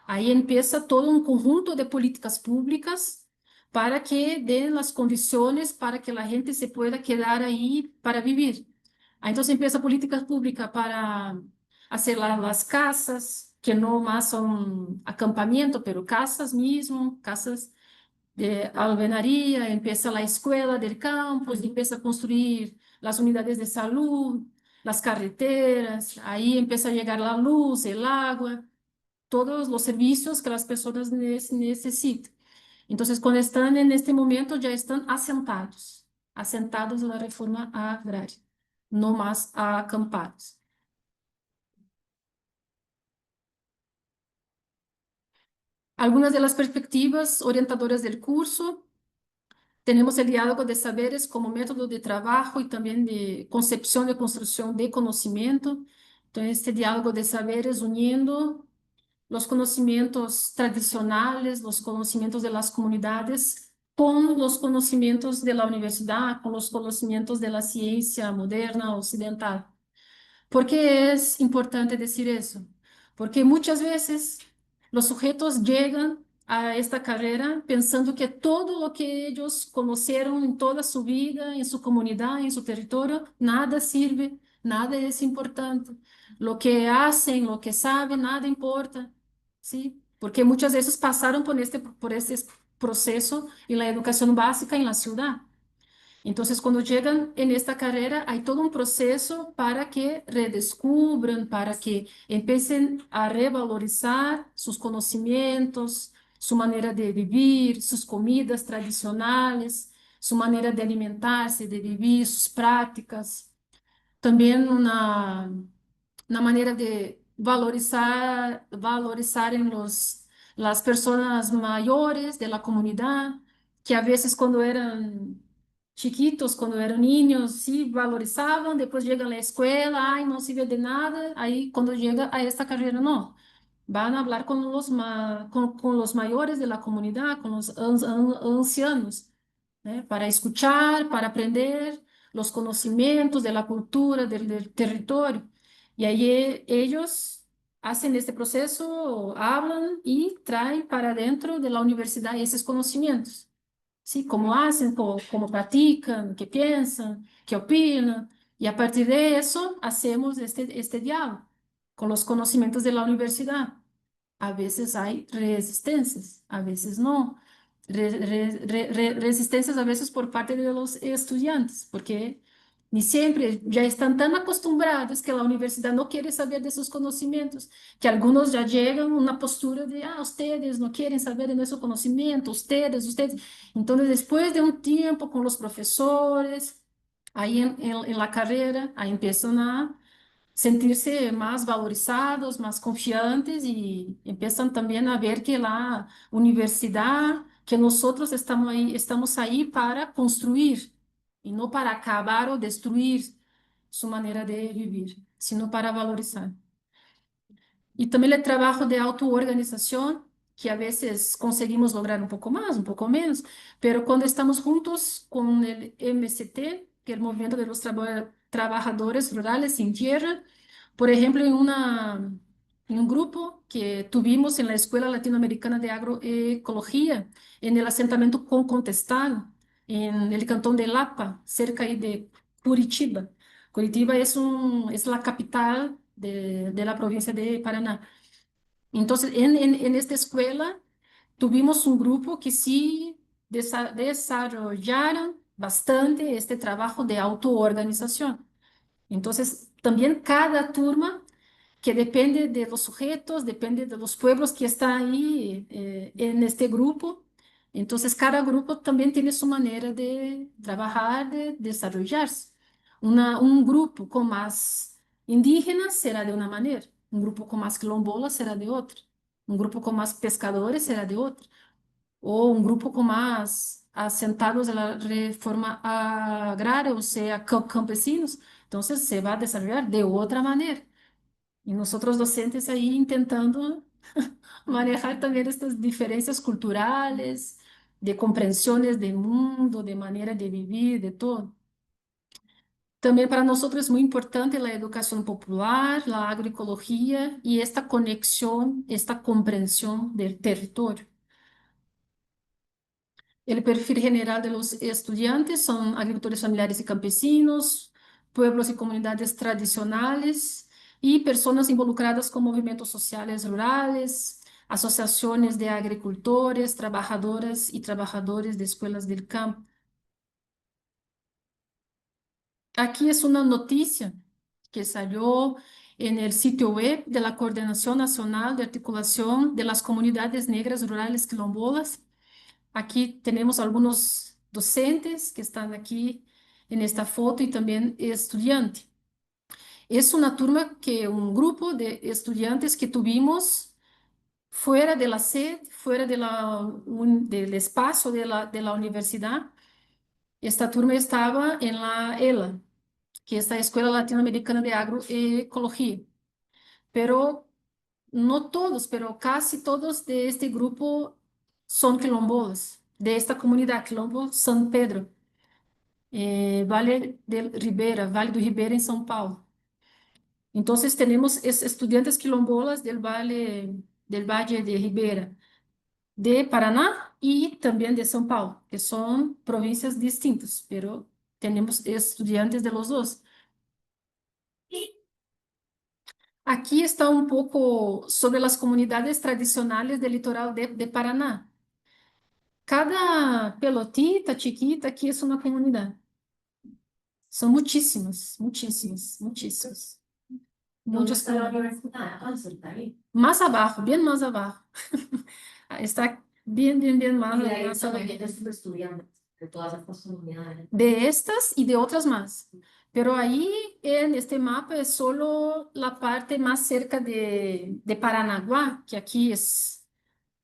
Ahí empieza todo un conjunto de políticas públicas para que den las condiciones para que la gente se pueda quedar ahí para vivir. Ahí entonces empieza políticas públicas para hacer las casas, que no más son acampamento, pero casas mismo, casas de alvenaría, empieza la escuela del campo, empieza a construir las unidades de salud, las carreteras, ahí empieza a llegar la luz, el agua, todos los servicios que las personas necesitan. Entonces, cuando están en este momento, ya están asentados, asentados en la reforma agraria, no más acampados. Algunas de las perspectivas orientadoras del curso: tenemos el diálogo de saberes como método de trabajo y también de concepción y construcción de conocimiento. Entonces, este diálogo de saberes uniendo los conocimientos tradicionales, los conocimientos de las comunidades, con los conocimientos de la universidad, con los conocimientos de la ciencia moderna occidental. ¿Por qué es importante decir eso? Porque muchas veces los sujetos llegan a esta carrera pensando que todo lo que ellos conocieron en toda su vida, en su comunidad, en su territorio, nada sirve, nada es importante. Lo que hacen, lo que saben, nada importa, ¿sí? Porque muchas veces pasaron por este proceso en la educación básica en la ciudad. Entonces, cuando llegan en esta carrera, hay todo un proceso para que redescubran, para que empiecen a revalorizar sus conocimientos, su manera de vivir, sus comidas tradicionales, su manera de alimentarse, de vivir, sus prácticas. También una manera de valorizar en las personas mayores de la comunidad, que a veces cuando eran chiquitos, cuando eran niños, sí valorizaban, después llega a la escuela, ay, no sirve de nada, ahí cuando llega a esta carrera no. Van a hablar con con los mayores de la comunidad, con los ancianos, ¿eh? Para escuchar, para aprender los conocimientos de la cultura, del territorio. Y ahí ellos hacen este proceso, hablan y traen para dentro de la universidad esos conocimientos. ¿Sí? Cómo hacen, cómo practican, qué piensan, qué opinan. Y a partir de eso hacemos este diálogo con los conocimientos de la universidad. A veces hay resistencias, a veces no. Resistencias a veces por parte de los estudiantes, porque ni siempre ya están tan acostumbrados que la universidad no quiere saber de sus conocimientos, que algunos ya llegan a una postura de, ah, ustedes no quieren saber de nuestro conocimiento, ustedes. Entonces, después de un tiempo con los profesores, ahí en la carrera, ahí empiezan a sentirse más valorizados, más confiantes y empiezan también a ver que la universidad, que nosotros estamos ahí para construir y no para acabar o destruir su manera de vivir, sino para valorizar. Y también el trabajo de autoorganización, que a veces conseguimos lograr un poco más, un poco menos, pero cuando estamos juntos con el MST, que es el Movimiento de los Trabajadores Rurales Sin Tierra, por ejemplo, en un grupo que tuvimos en la Escuela Latinoamericana de Agroecología, en el asentamiento Con Contestado, en el cantón de Lapa, cerca ahí de Curitiba. Curitiba es la capital de la provincia de Paraná. Entonces, en esta escuela tuvimos un grupo que sí desarrollaron bastante este trabajo de autoorganización. Entonces, también cada turma que depende de los sujetos, depende de los pueblos que están ahí en este grupo. Entonces, cada grupo también tiene su manera de trabajar, de desarrollarse. Un grupo con más indígenas será de una manera, un grupo con más quilombolas será de otra, un grupo con más pescadores será de otra, o un grupo con más asentados en la reforma agraria, o sea, campesinos. Entonces, se va a desarrollar de otra manera. Y nosotros docentes ahí intentando manejar también estas diferencias culturales, de comprensiones del mundo, de manera de vivir, de todo. También para nosotros es muy importante la educación popular, la agroecología y esta conexión, esta comprensión del territorio. El perfil general de los estudiantes son agricultores familiares y campesinos, pueblos y comunidades tradicionales y personas involucradas con movimientos sociales rurales, asociaciones de agricultores, trabajadoras y trabajadores de escuelas del campo. Aquí es una noticia que salió en el sitio web de la Coordinación Nacional de Articulación de las Comunidades Negras Rurales Quilombolas. Aquí tenemos algunos docentes que están aquí en esta foto y también estudiantes. Es una turma un grupo de estudiantes que tuvimos fuera de la sede, fuera del espacio de la universidad. Esta turma estaba en la ELA, que es la Escuela Latinoamericana de Agroecología. Pero no todos, pero casi todos de este grupo son quilombolas, de esta comunidad, Quilombo San Pedro, Vale do Ribeira, en São Paulo. Entonces tenemos estudiantes quilombolas del Valle de Ribeira, de Paraná y también de São Paulo, que son provincias distintas, pero tenemos estudiantes de los dos. Aquí está un poco sobre las comunidades tradicionales del litoral de Paraná. Cada pelotita chiquita aquí es una comunidad. Son muchísimas, muchísimas, muchísimas. ¿Dónde Muchas está la comunidades. universidad? Ah, está ahí. Más abajo, bien más abajo. Está bien, bien, bien más, Y de ahí más también abajo. vienen sus estudiantes de todas estas comunidades. De estas y de otras más. Pero ahí en este mapa es solo la parte más cerca de Paranaguá, que aquí es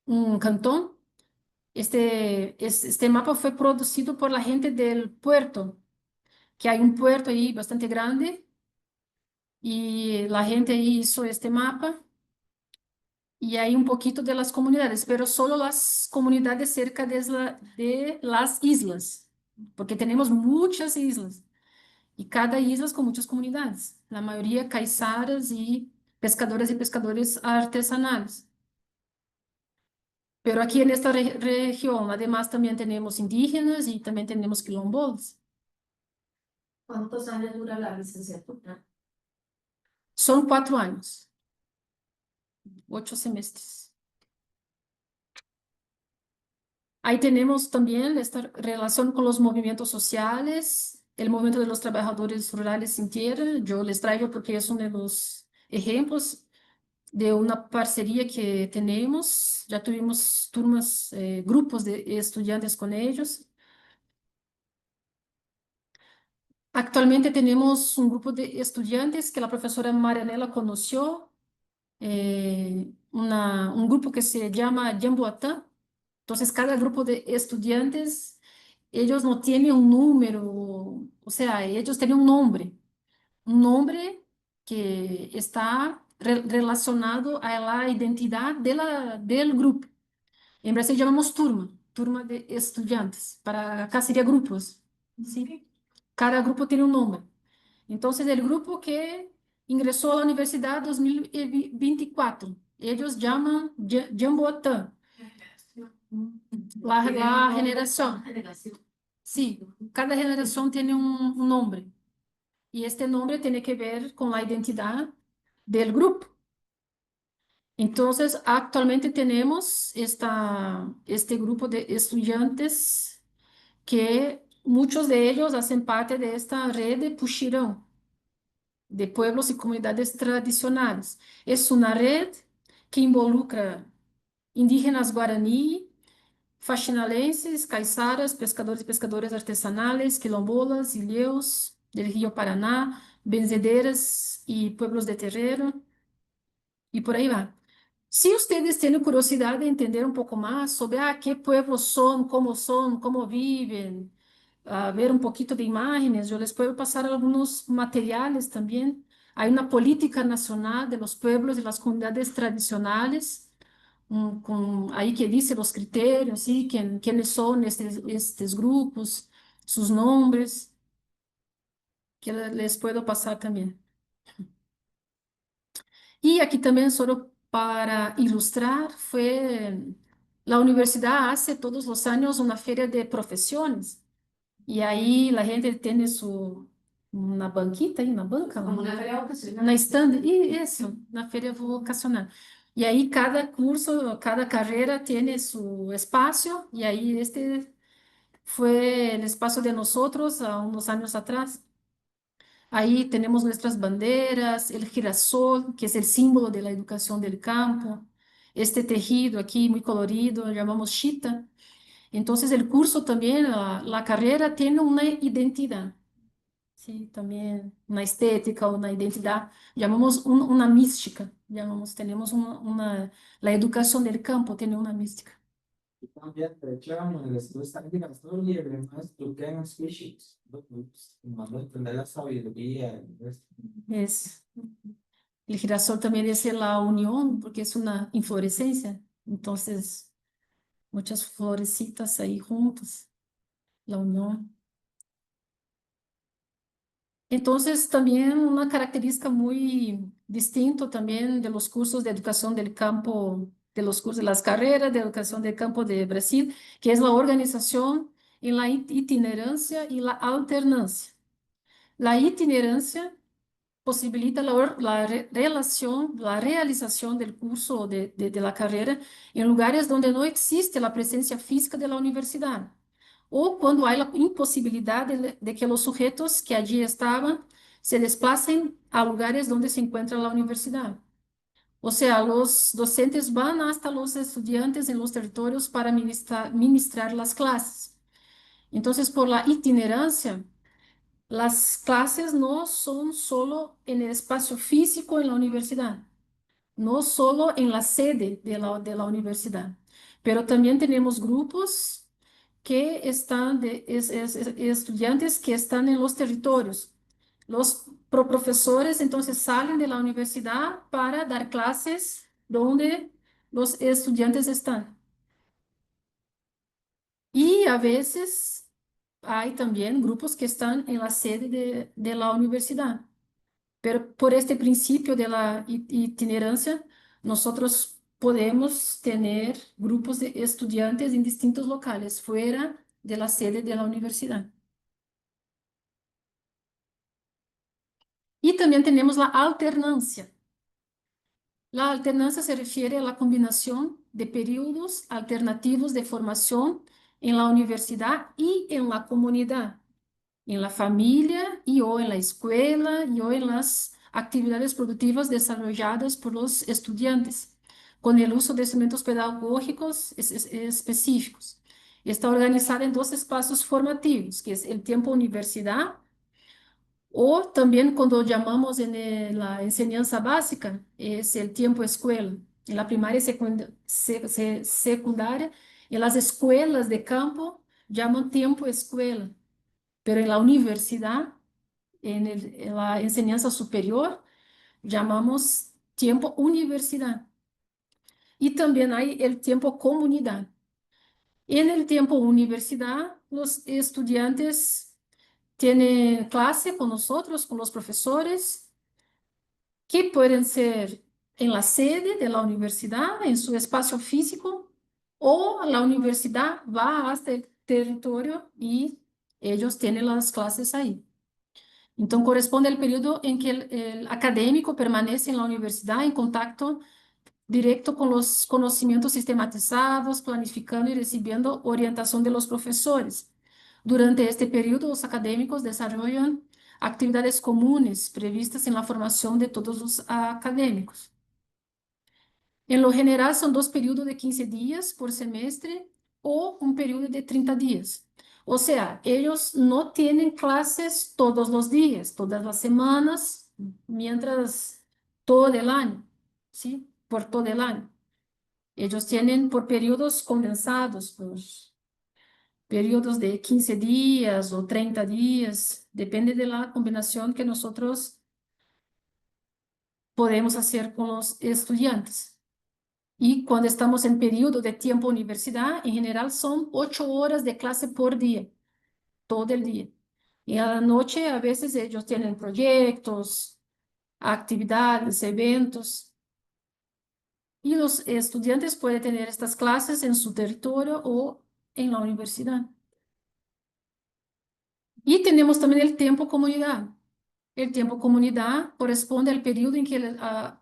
un cantón. Este mapa fue producido por la gente del puerto, que hay un puerto ahí bastante grande y la gente ahí hizo este mapa y hay un poquito de las comunidades, pero solo las comunidades cerca de las islas, porque tenemos muchas islas y cada isla es con muchas comunidades, la mayoría caiçaras y pescadores artesanales. Pero aquí en esta región, además, también tenemos indígenas y también tenemos quilombolas. ¿Cuántos años dura la licenciatura? Son 4 años, 8 semestres. Ahí tenemos también esta relación con los movimientos sociales, el movimiento de los trabajadores rurales sin tierra. Yo les traigo porque es uno de los ejemplos de una parcería que tenemos. Ya tuvimos turmas, grupos de estudiantes con ellos. Actualmente tenemos un grupo de estudiantes que la profesora Marianela conoció, un grupo que se llama Jamboatá. Entonces, cada grupo de estudiantes, ellos no tienen un número, o sea, ellos tienen un nombre que está relacionado a la identidad del grupo. En Brasil llamamos turma de estudiantes. Para acá sería grupos, ¿sí? Cada grupo tiene un nombre. Entonces, el grupo que ingresó a la universidad 2024, ellos llaman Jamboatá. La generación. Sí, cada generación tiene un nombre. Y este nombre tiene que ver con la identidad del grupo. Entonces, actualmente tenemos este grupo de estudiantes que muchos de ellos hacen parte de esta red de Puxirão. de pueblos y comunidades tradicionales. Es una red que involucra indígenas guaraní, faxinalenses, caiçaras, pescadores y pescadoras artesanales, quilombolas, ilhéus del río Paraná, benzedeiras y pueblos de terreiro, y por ahí va. Si ustedes tienen curiosidad de entender un poco más sobre qué pueblos son, cómo viven, ver un poquito de imágenes, yo les puedo pasar algunos materiales también. Hay una política nacional de los pueblos y las comunidades tradicionales, ahí que dice los criterios, ¿sí? Quiénes son estos grupos, sus nombres, que les puedo pasar también. Y aquí también, solo para ilustrar, la universidad hace todos los años una feria de profesiones. Y ahí la gente tiene una banquita, ahí, una banca, Como una feria vocacional. una stand, y eso, una feria vocacional. Y ahí cada curso, cada carrera tiene su espacio, y ahí este fue el espacio de nosotros a unos años atrás. Ahí tenemos nuestras banderas, el girasol, que es el símbolo de la educación del campo, este tejido aquí muy colorido, llamamos chita. Entonces el curso también, la carrera tiene una identidad, sí, también una estética, una identidad, llamamos una mística, tenemos la educación del campo tiene una mística. Y también, de hecho, en el estudio estadística, y además, pequeños species, mandó entender la sabiduría. Es, el girasol también es la unión, porque es una inflorescencia, entonces muchas florecitas ahí juntas, la unión. Entonces, también una característica muy distinta también de los cursos de educación del campo, de los cursos de las carreras de educación del campo de Brasil, que es la organización en la itinerancia y la alternancia. La itinerancia posibilita la realización del curso o de la carrera en lugares donde no existe la presencia física de la universidad, o cuando hay la imposibilidad de que los sujetos que allí estaban se desplacen a lugares donde se encuentra la universidad. O sea, los docentes van hasta los estudiantes en los territorios para ministrar las clases. Entonces, por la itinerancia, las clases no son solo en el espacio físico en la universidad, no solo en la sede de la universidad, pero también tenemos grupos que están estudiantes que están en los territorios. Los profesores entonces salen de la universidad para dar clases donde los estudiantes están. Y a veces hay también grupos que están en la sede de la universidad. Pero por este principio de la itinerancia, nosotros podemos tener grupos de estudiantes en distintos locales fuera de la sede de la universidad. Y también tenemos la alternancia. La alternancia se refiere a la combinación de periodos alternativos de formación en la universidad y en la comunidad, en la familia y o en la escuela y o en las actividades productivas desarrolladas por los estudiantes, con el uso de instrumentos pedagógicos específicos. Está organizada en dos espacios formativos, que es el tiempo universidad, o también cuando llamamos en la enseñanza básica, es el tiempo escuela. En la primaria y secundaria, en las escuelas de campo, llaman tiempo escuela. Pero en la universidad, en la enseñanza superior, llamamos tiempo universidad. Y también hay el tiempo comunidad. En el tiempo universidad, los estudiantes tienen clase con nosotros, con los profesores, que pueden ser en la sede de la universidad, en su espacio físico, o la universidad va hasta el territorio y ellos tienen las clases ahí. Entonces, corresponde al período en que el académico permanece en la universidad en contacto directo con los conocimientos sistematizados, planificando y recibiendo orientación de los profesores. Durante este periodo, los académicos desarrollan actividades comunes previstas en la formación de todos los académicos. En lo general son 2 periodos de 15 días por semestre o un periodo de 30 días. O sea, ellos no tienen clases todos los días, todas las semanas, mientras todo el año, ¿sí? Por todo el año. Ellos tienen por periodos condensados, por periodos de 15 días o 30 días, depende de la combinación que nosotros podemos hacer con los estudiantes. Y cuando estamos en periodo de tiempo universidad, en general son 8 horas de clase por día, todo el día. Y a la noche a veces ellos tienen proyectos, actividades, eventos. Y los estudiantes pueden tener estas clases en su territorio o en la universidad. Y tenemos también el tiempo comunidad. El tiempo comunidad corresponde al periodo en que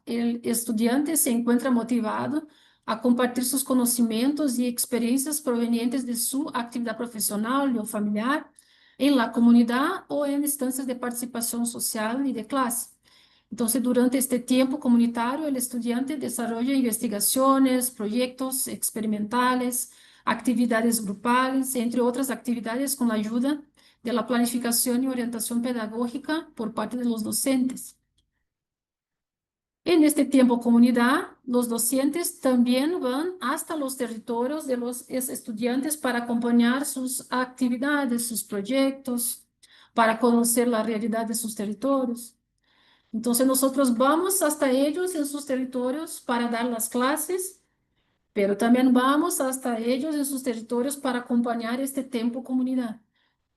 el estudiante se encuentra motivado a compartir sus conocimientos y experiencias provenientes de su actividad profesional o familiar en la comunidad o en instancias de participación social y de clase. Entonces, durante este tiempo comunitario, el estudiante desarrolla investigaciones, proyectos experimentales, actividades grupales, entre otras actividades con la ayuda de la planificación y orientación pedagógica por parte de los docentes. En este tiempo comunidad, los docentes también van hasta los territorios de los estudiantes para acompañar sus actividades, sus proyectos, para conocer la realidad de sus territorios. Entonces nosotros vamos hasta ellos en sus territorios para dar las clases, pero también vamos hasta ellos en sus territorios para acompañar este tiempo comunidad,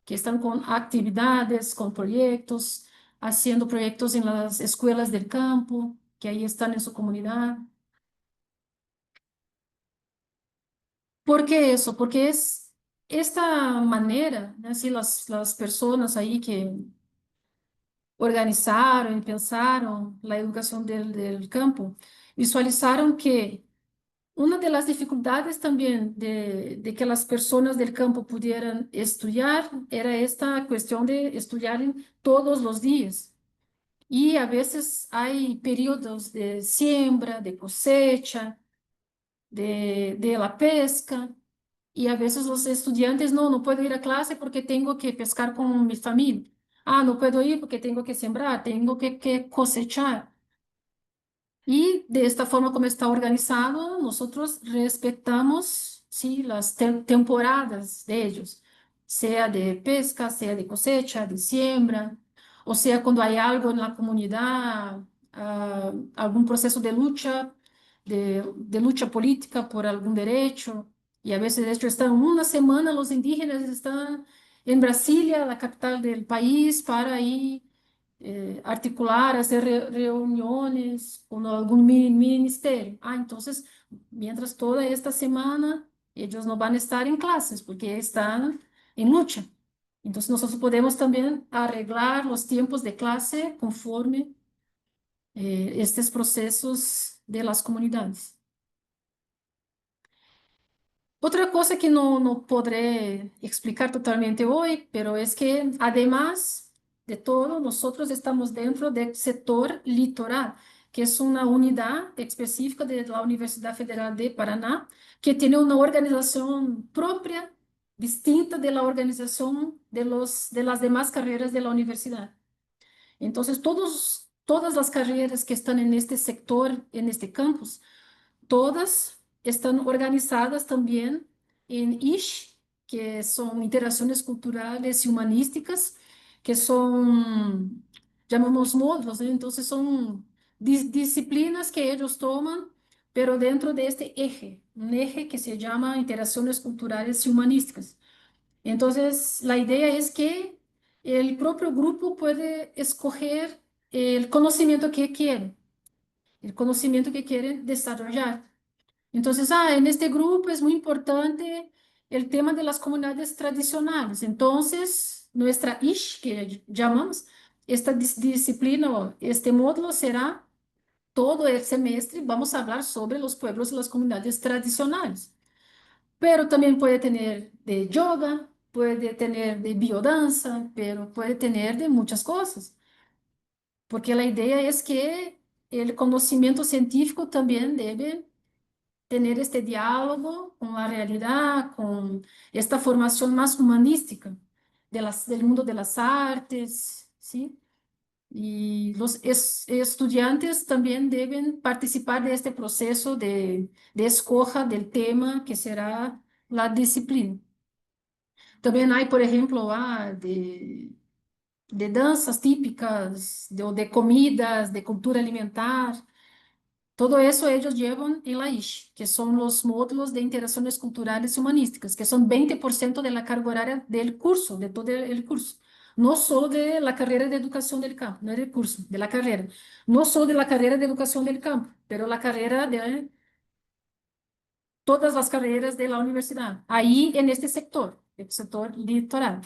que están con actividades, con proyectos, haciendo proyectos en las escuelas del campo, que ahí están en su comunidad. ¿Por qué eso? Porque es esta manera, ¿no? Así las personas ahí que organizaron y pensaron la educación del campo, visualizaron que una de las dificultades también de que las personas del campo pudieran estudiar era esta cuestión de estudiar todos los días. Y a veces hay periodos de siembra, de cosecha, de la pesca, y a veces los estudiantes, no puedo ir a clase porque tengo que pescar con mi familia. Ah, no puedo ir porque tengo que sembrar, tengo que cosechar. Y de esta forma como está organizado, nosotros respetamos, sí, las temporadas de ellos, sea de pesca, sea de cosecha, de siembra, o sea cuando hay algo en la comunidad, algún proceso de lucha política por algún derecho. Y a veces, de hecho, están una semana los indígenas están en Brasilia, la capital del país, para ahí articular, hacer reuniones con algún ministerio. Ah, entonces, mientras toda esta semana, ellos no van a estar en clases porque están en lucha. Entonces, nosotros podemos también arreglar los tiempos de clase conforme estos procesos de las comunidades. Otra cosa que no podré explicar totalmente hoy, pero es que además de todo, nosotros estamos dentro del sector litoral, que es una unidad específica de la Universidad Federal de Paraná, que tiene una organización propia, distinta de la organización de las demás carreras de la universidad. Entonces, todas las carreras que están en este sector, en este campus, todas están organizadas también en ISH, que son interacciones culturales y humanísticas, que son, llamamos módulos, ¿no? Entonces son disciplinas que ellos toman, pero dentro de este eje, un eje que se llama interacciones culturales y humanísticas. Entonces, la idea es que el propio grupo puede escoger el conocimiento que quiere, el conocimiento que quieren desarrollar. Entonces, en este grupo es muy importante el tema de las comunidades tradicionales. Entonces, nuestra ISH, que llamamos, esta disciplina, o este módulo será todo el semestre, vamos a hablar sobre los pueblos y las comunidades tradicionales. Pero también puede tener de yoga, puede tener de biodanza, pero puede tener de muchas cosas, porque la idea es que el conocimiento científico también debe tener este diálogo con la realidad, con esta formación más humanística del mundo de las artes, ¿sí? Y los estudiantes también deben participar de este proceso de escoja del tema que será la disciplina. También hay, por ejemplo, de danzas típicas, de comidas, de cultura alimentar. Todo eso ellos llevan en la ISH, que son los módulos de interacciones culturales y humanísticas, que son 20% de la carga horaria del curso, de todo el curso. No solo de la carrera de educación del campo, no del curso, de la carrera. No solo de la carrera de educación del campo, pero la carrera de todas las carreras de la universidad, ahí en este sector, el sector litoral.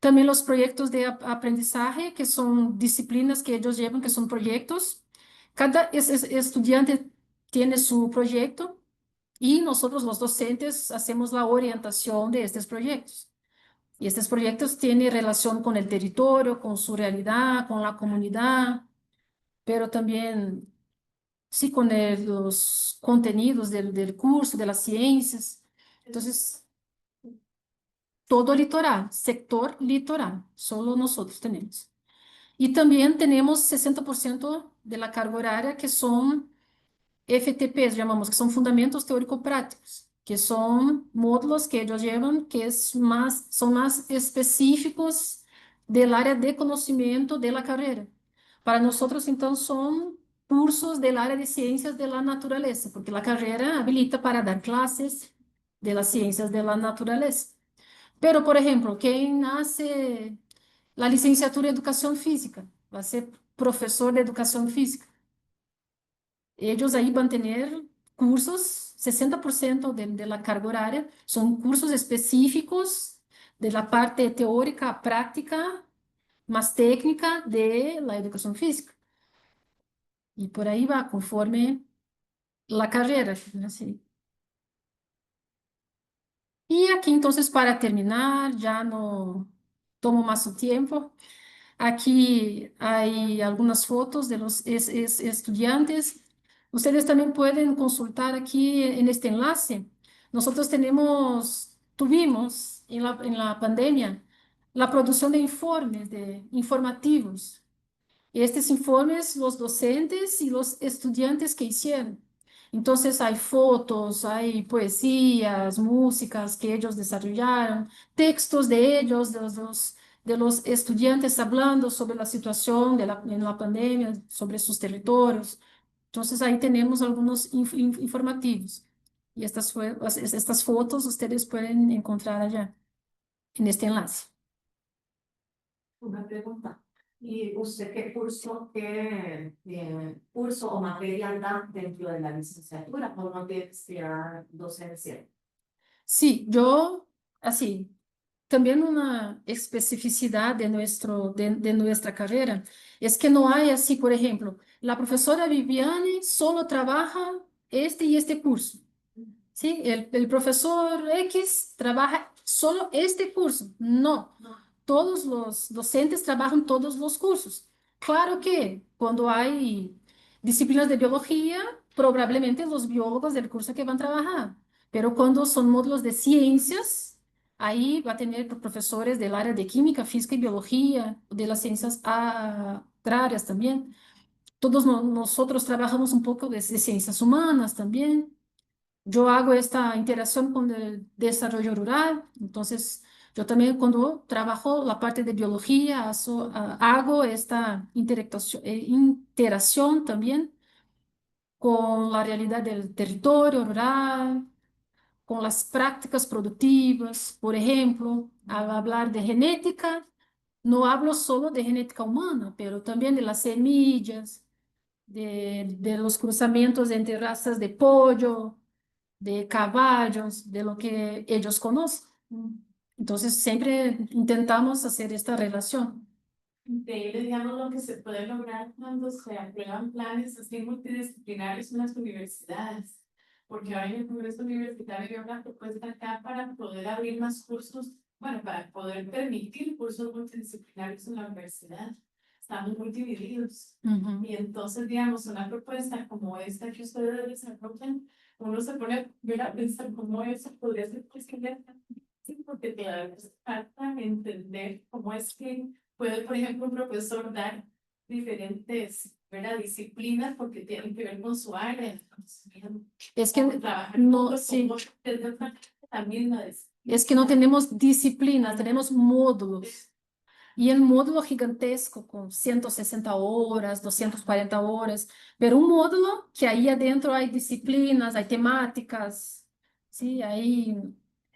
También los proyectos de aprendizaje, que son disciplinas que ellos llevan, que son proyectos. Cada estudiante tiene su proyecto y nosotros los docentes hacemos la orientación de estos proyectos. Y estos proyectos tienen relación con el territorio, con su realidad, con la comunidad, pero también, sí, con los contenidos del curso, de las ciencias. Entonces, todo litoral, sector litoral, solo nosotros tenemos. Y también tenemos 60% de la carga horaria que son FTPs, llamamos, que son fundamentos teórico-prácticos, que son módulos que ellos llevan que son más específicos del área de conocimiento de la carrera. Para nosotros, entonces, son cursos del área de ciencias de la naturaleza, porque la carrera habilita para dar clases de las ciencias de la naturaleza. Pero, por ejemplo, quien hace la licenciatura en educación física, va a ser profesor de educación física. Ellos ahí van a tener cursos, 60% de la carga horaria, son cursos específicos de la parte teórica, práctica, más técnica de la educación física. Y por ahí va, conforme la carrera, así. Y aquí entonces, para terminar, ya no tomo más su tiempo. Aquí hay algunas fotos de los estudiantes. Ustedes también pueden consultar aquí en este enlace. Nosotros tuvimos en la pandemia la producción de informes, de informativos. Y estos informes, los docentes y los estudiantes que hicieron. Entonces hay fotos, hay poesías, músicas que ellos desarrollaron, textos de ellos, de los estudiantes hablando sobre la situación en la pandemia, sobre sus territorios. Entonces ahí tenemos algunos informativos. Y estas fotos ustedes pueden encontrar allá, en este enlace. Una pregunta. ¿Y usted qué curso o materia da dentro de la licenciatura o no debe estudiar docencia? Sí, yo, así, también una especificidad de nuestra carrera es que no hay así, por ejemplo, la profesora Viviane solo trabaja este y este curso. ¿Sí? El profesor X trabaja solo este curso. No, todos los docentes trabajan todos los cursos. Claro que cuando hay disciplinas de biología, probablemente los biólogos del curso que van a trabajar, pero cuando son módulos de ciencias, ahí va a tener profesores del área de química, física y biología, de las ciencias agrarias también. Todos nosotros trabajamos un poco de ciencias humanas también. Yo hago esta interacción con el desarrollo rural, entonces yo también cuando trabajo la parte de biología hago esta interacción también con la realidad del territorio rural, con las prácticas productivas. Por ejemplo, al hablar de genética, no hablo solo de genética humana, pero también de las semillas, de los cruzamientos entre razas de pollo, de caballos, de lo que ellos conocen. Entonces, siempre intentamos hacer esta relación. Increíble, digamos, lo que se puede lograr cuando se aprueban planes así multidisciplinarios en las universidades. Porque ahora en el Congreso Universitario hay una propuesta acá para poder abrir más cursos bueno, para poder permitir cursos multidisciplinarios en la universidad, estamos muy divididos. Ujú. Y entonces, digamos, una propuesta como esta que ustedes desarrollan, uno se pone a pensar cómo eso podría ser posible. Sí, porque claro, nos falta entender cómo es que puede, por ejemplo, un profesor dar diferentes, ¿verdad?, disciplinas porque tienen que ver con su área de conocimiento. Es que Trabajar no, juntos sí, como desde otra la misma disciplina. es que no tenemos disciplinas, tenemos módulos. Y el módulo gigantesco con 160 horas, 240 horas, pero un módulo que ahí adentro hay disciplinas, hay temáticas, ¿sí? Ahí,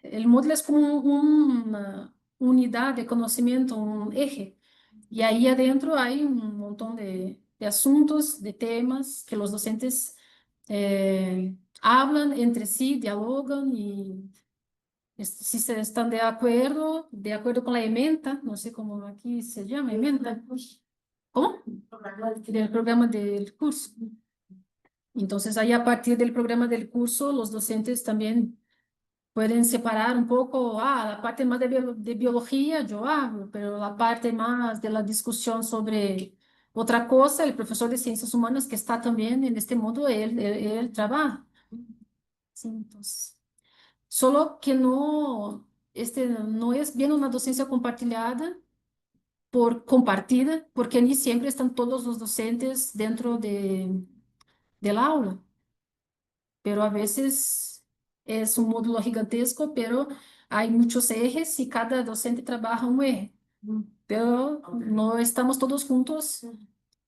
el módulo es como una unidad de conocimiento, un eje. Y ahí adentro hay un montón de asuntos, de temas que los docentes hablan entre sí, dialogan y si se están de acuerdo con la ementa, no sé cómo aquí se llama, ementa. ¿Cómo? Del programa del curso. Entonces, ahí a partir del programa del curso, los docentes también pueden separar un poco, la parte más de biología yo hago, pero la parte más de la discusión sobre otra cosa, el profesor de ciencias humanas que está también en este modo, él trabaja. Sí, entonces. Solo que no, no es bien una docencia compartida, compartida, porque ni siempre están todos los docentes dentro del aula, pero a veces es un módulo gigantesco, pero hay muchos ejes y cada docente trabaja un eje, pero no estamos todos juntos.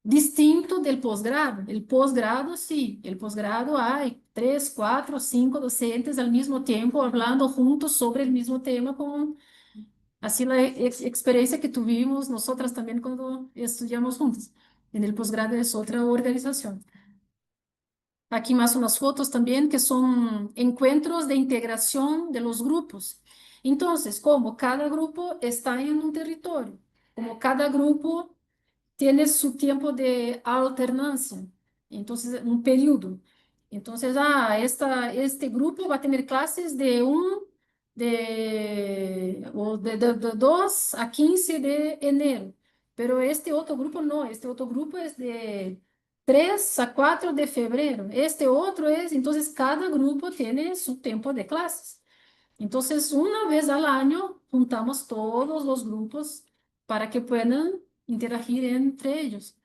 Distinto del posgrado. El posgrado, sí, el posgrado hay 3, 4, 5 docentes al mismo tiempo hablando juntos sobre el mismo tema, con así la experiencia que tuvimos nosotras también cuando estudiamos juntos. En el posgrado es otra organización. Aquí más unas fotos también que son encuentros de integración de los grupos. Entonces, como cada grupo está en un territorio, como cada grupo tiene su tiempo de alternancia, entonces un periodo. Entonces, este grupo va a tener clases de 2 a 15 de enero, pero este otro grupo no, este otro grupo es de 3 a 4 de febrero, este otro es, entonces cada grupo tiene su tiempo de clases. Entonces, una vez al año, juntamos todos los grupos para que puedan interagir entre ellos,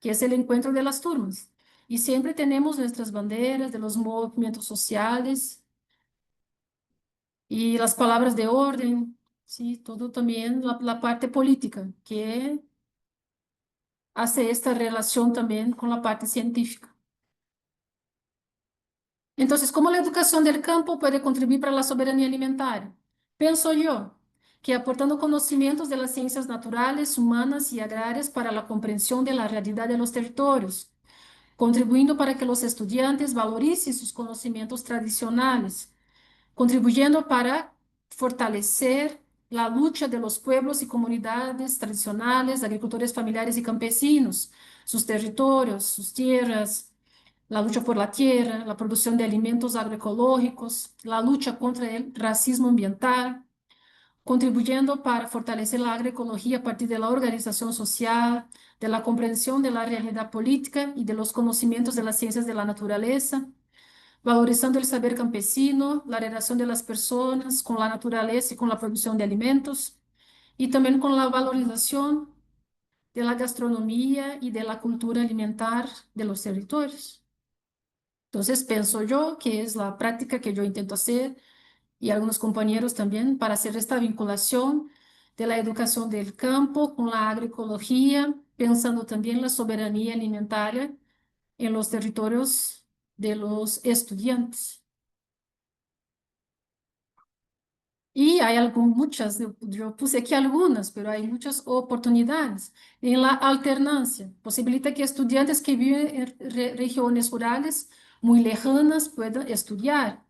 que es el encuentro de las turmas. Y siempre tenemos nuestras banderas de los movimientos sociales y las palabras de orden, sí, todo también la parte política, que hace esta relación también con la parte científica. Entonces, ¿cómo la educación del campo puede contribuir para la soberanía alimentaria? Pienso yo que aportando conocimientos de las ciencias naturales, humanas y agrarias para la comprensión de la realidad de los territorios, contribuyendo para que los estudiantes valoricen sus conocimientos tradicionales, contribuyendo para fortalecer la lucha de los pueblos y comunidades tradicionales, agricultores familiares y campesinos, sus territorios, sus tierras, la lucha por la tierra, la producción de alimentos agroecológicos, la lucha contra el racismo ambiental, contribuyendo para fortalecer la agroecología a partir de la organización social, de la comprensión de la realidad política y de los conocimientos de las ciencias de la naturaleza, valorizando el saber campesino, la relación de las personas con la naturaleza y con la producción de alimentos, y también con la valorización de la gastronomía y de la cultura alimentar de los territorios. Entonces, pienso yo que es la práctica que yo intento hacer y algunos compañeros también para hacer esta vinculación de la educación del campo con la agroecología, pensando también la soberanía alimentaria en los territorios de los estudiantes. Y hay muchas, yo puse aquí algunas, pero hay muchas oportunidades en la alternancia. Posibilita que estudiantes que viven en regiones rurales muy lejanas puedan estudiar.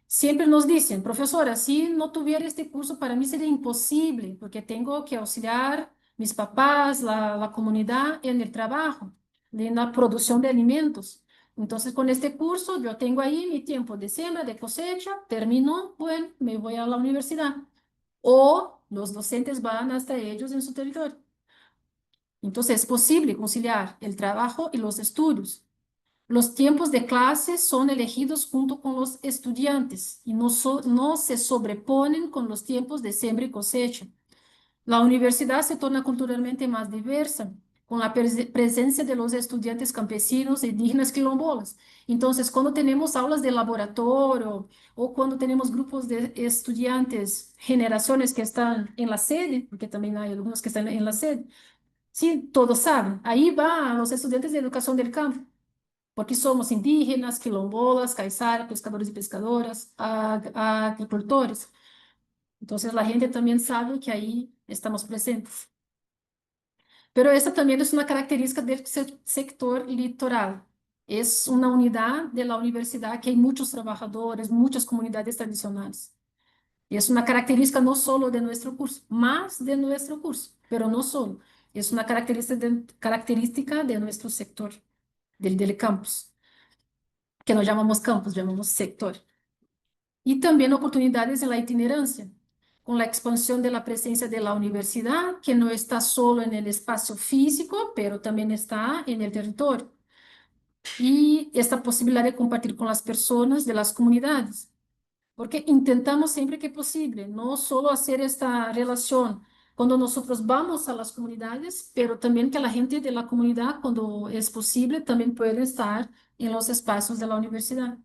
Siempre nos dicen, profesora, si no tuviera este curso, para mí sería imposible, porque tengo que auxiliar mis papás, la comunidad en el trabajo, en la producción de alimentos. Entonces, con este curso, yo tengo ahí mi tiempo de siembra, de cosecha, termino, bueno, me voy a la universidad. O los docentes van hasta ellos en su territorio. Entonces, es posible conciliar el trabajo y los estudios. Los tiempos de clase son elegidos junto con los estudiantes y no se sobreponen con los tiempos de siembra y cosecha. La universidad se torna culturalmente más diversa, con la presencia de los estudiantes campesinos e indígenas quilombolas. Entonces, cuando tenemos aulas de laboratorio o cuando tenemos grupos de estudiantes, generaciones que están en la sede, porque también hay algunos que están en la sede, sí, todos saben, ahí van los estudiantes de educación del campo, porque somos indígenas, quilombolas, caiçara, pescadores y pescadoras, agricultores. Entonces la gente también sabe que ahí estamos presentes. Pero esta también es una característica del sector litoral. Es una unidad de la universidad que hay muchos trabajadores, muchas comunidades tradicionales. Y es una característica no solo de nuestro curso, más de nuestro curso, pero no solo. Es una característica de nuestro sector, del campus, que no llamamos campus, llamamos sector. Y también oportunidades en la itinerancia, con la expansión de la presencia de la universidad, que no está solo en el espacio físico, pero también está en el territorio. Y esta posibilidad de compartir con las personas de las comunidades, porque intentamos siempre que posible, no solo hacer esta relación cuando nosotros vamos a las comunidades, pero también que la gente de la comunidad, cuando es posible, también puede estar en los espacios de la universidad.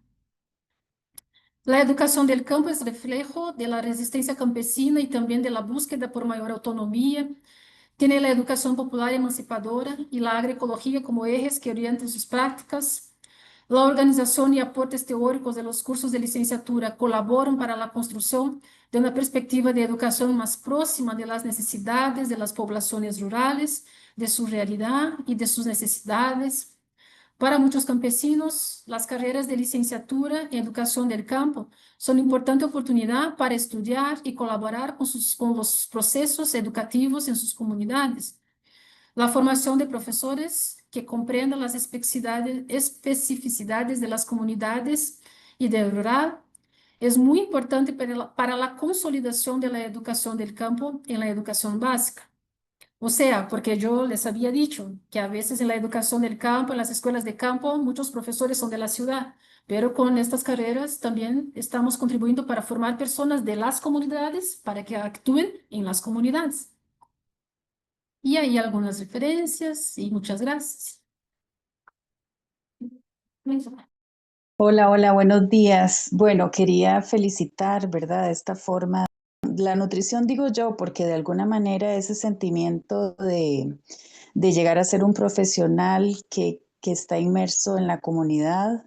La educación del campo es reflejo de la resistencia campesina y también de la búsqueda por mayor autonomía. Tiene la educación popular emancipadora y la agroecología como ejes que orientan sus prácticas. La organización y aportes teóricos de los cursos de licenciatura colaboran para la construcción de una perspectiva de educación más próxima de las necesidades de las poblaciones rurales, de su realidad y de sus necesidades. Para muchos campesinos, las carreras de licenciatura en educación del campo son una importante oportunidad para estudiar y colaborar con los procesos educativos en sus comunidades. La formación de profesores que comprendan las especificidades de las comunidades y del rural es muy importante para la consolidación de la educación del campo en la educación básica. O sea, porque yo les había dicho que a veces en la educación del campo, en las escuelas de campo, muchos profesores son de la ciudad, pero con estas carreras también estamos contribuyendo para formar personas de las comunidades para que actúen en las comunidades. Y hay algunas referencias y muchas gracias. Hola, hola, buenos días. Bueno, quería felicitar, ¿verdad? Esta forma, la nutrición digo yo, porque de alguna manera ese sentimiento de llegar a ser un profesional que está inmerso en la comunidad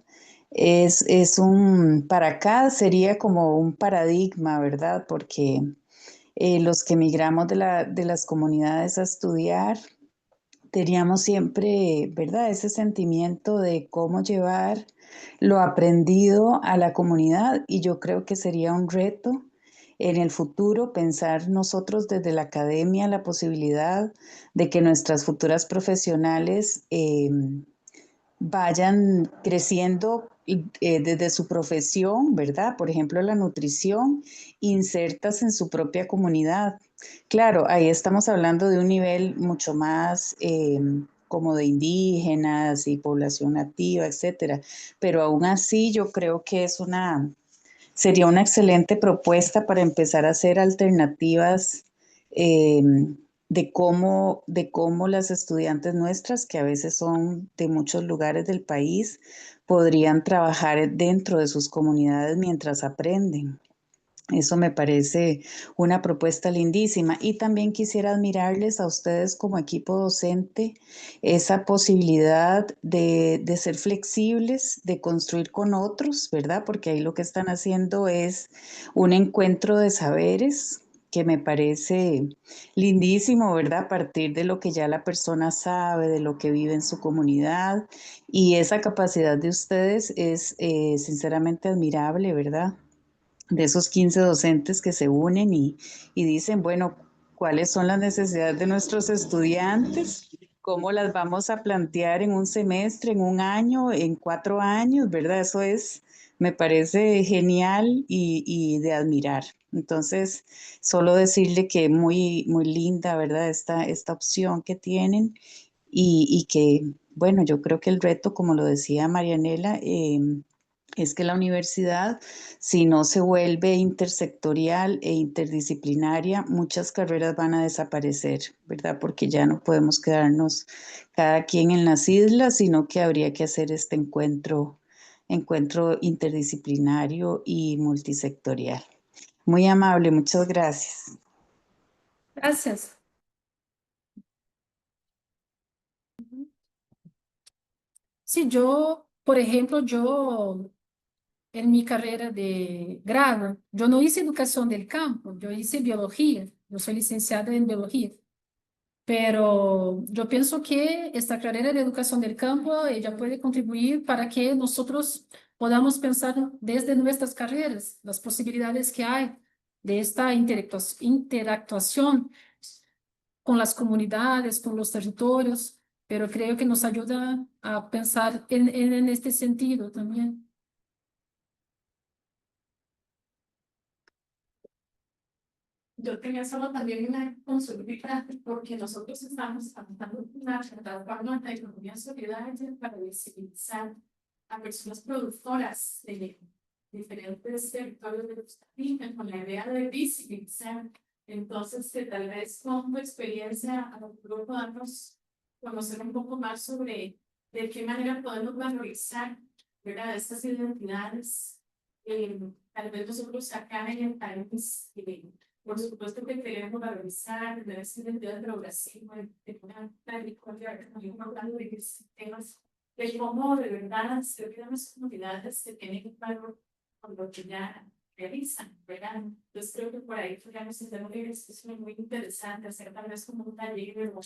para acá sería como un paradigma, ¿verdad? Porque los que emigramos de las comunidades a estudiar, teníamos siempre, ¿verdad? Ese sentimiento de cómo llevar lo aprendido a la comunidad y yo creo que sería un reto en el futuro pensar nosotros desde la academia la posibilidad de que nuestras futuras profesionales vayan creciendo desde su profesión, ¿verdad? Por ejemplo, la nutrición, insertas en su propia comunidad. Claro, ahí estamos hablando de un nivel mucho más como de indígenas y población nativa, etcétera. Pero aún así yo creo que sería una excelente propuesta para empezar a hacer alternativas eh, de cómo las estudiantes nuestras, que a veces son de muchos lugares del país, podrían trabajar dentro de sus comunidades mientras aprenden. Eso me parece una propuesta lindísima. Y también quisiera admirarles a ustedes como equipo docente esa posibilidad de ser flexibles, de construir con otros, ¿verdad? Porque ahí lo que están haciendo es un encuentro de saberes que me parece lindísimo, ¿verdad? A partir de lo que ya la persona sabe, de lo que vive en su comunidad. Y esa capacidad de ustedes es sinceramente admirable, ¿verdad? De esos 15 docentes que se unen y dicen, bueno, ¿cuáles son las necesidades de nuestros estudiantes? cómo las vamos a plantear en un semestre, en un año, en 4 años, ¿verdad? Eso es, me parece genial y de admirar. Entonces, solo decirle que muy, muy linda, ¿verdad? Esta opción que tienen y que, bueno, yo creo que el reto, como lo decía Marianela, es que la universidad, si no se vuelve intersectorial e interdisciplinaria, muchas carreras van a desaparecer, ¿verdad? Porque ya no podemos quedarnos cada quien en las islas, sino que habría que hacer este encuentro interdisciplinario y multisectorial. Muy amable, muchas gracias. Gracias. Sí, yo, por ejemplo, yo en mi carrera de grado, yo no hice educación del campo, yo hice biología, yo soy licenciada en biología, pero yo pienso que esta carrera de educación del campo, ella puede contribuir para que nosotros podamos pensar desde nuestras carreras, las posibilidades que hay de esta interactuación con las comunidades, con los territorios, pero creo que nos ayuda a pensar en este sentido también. Yo tenía solo también una consulta porque nosotros estamos trabajando una plataforma de economía solidaria para visibilizar a personas productoras de diferentes territorios de Costa Rica con la idea de visibilizar. Entonces, que tal vez con tu experiencia a lo mejor podamos conocer un poco más sobre de qué manera podemos valorizar, ¿verdad?, estas identidades. Tal vez nosotros acá en el país, por supuesto que queremos valorizar, tener esa identidad progresiva, de una agricultura también hablando de temas, de cómo de verdad se olvidan las comunidades que tienen un valor con lo que ya realizan, ¿verdad? Entonces creo que por ahí podríamos tener una discusión muy interesante, hacer tal vez como un taller o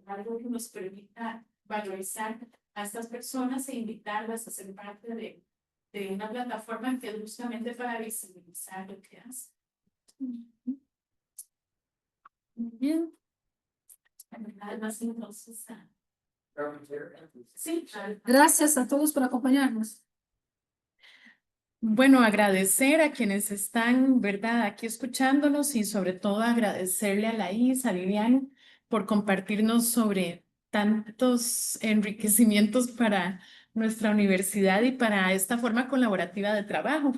algo que nos permita valorizar a estas personas e invitarlas a ser parte de una plataforma que es justamente para visibilizar lo que hacen. Bien. Además, entonces, sí, Gracias a todos por acompañarnos. bueno, agradecer a quienes están, ¿verdad?, aquí escuchándonos y sobre todo agradecerle a Laís, a Vivian, por compartirnos sobre tantos enriquecimientos para nuestra universidad y para esta forma colaborativa de trabajo.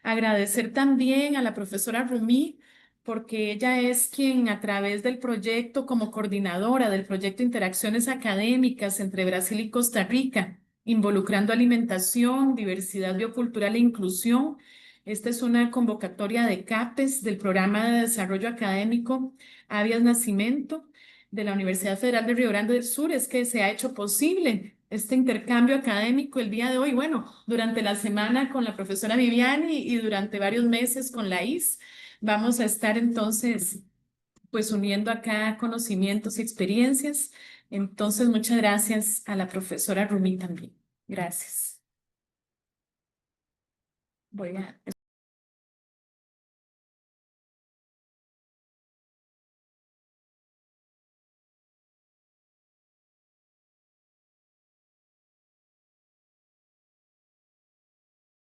Agradecer también a la profesora Rumi, porque ella es quien a través del proyecto, como coordinadora del proyecto Interacciones Académicas entre Brasil y Costa Rica, involucrando alimentación, diversidad biocultural e inclusión. Esta es una convocatoria de CAPES del Programa de Desarrollo Académico Avias Nacimiento de la Universidad Federal de Río Grande del Sur. Es que se ha hecho posible este intercambio académico el día de hoy. Bueno, durante la semana con la profesora Viviani y durante varios meses con Laís, vamos a estar entonces pues uniendo acá conocimientos y experiencias. Entonces, muchas gracias a la profesora Rumi también. Gracias. Voy a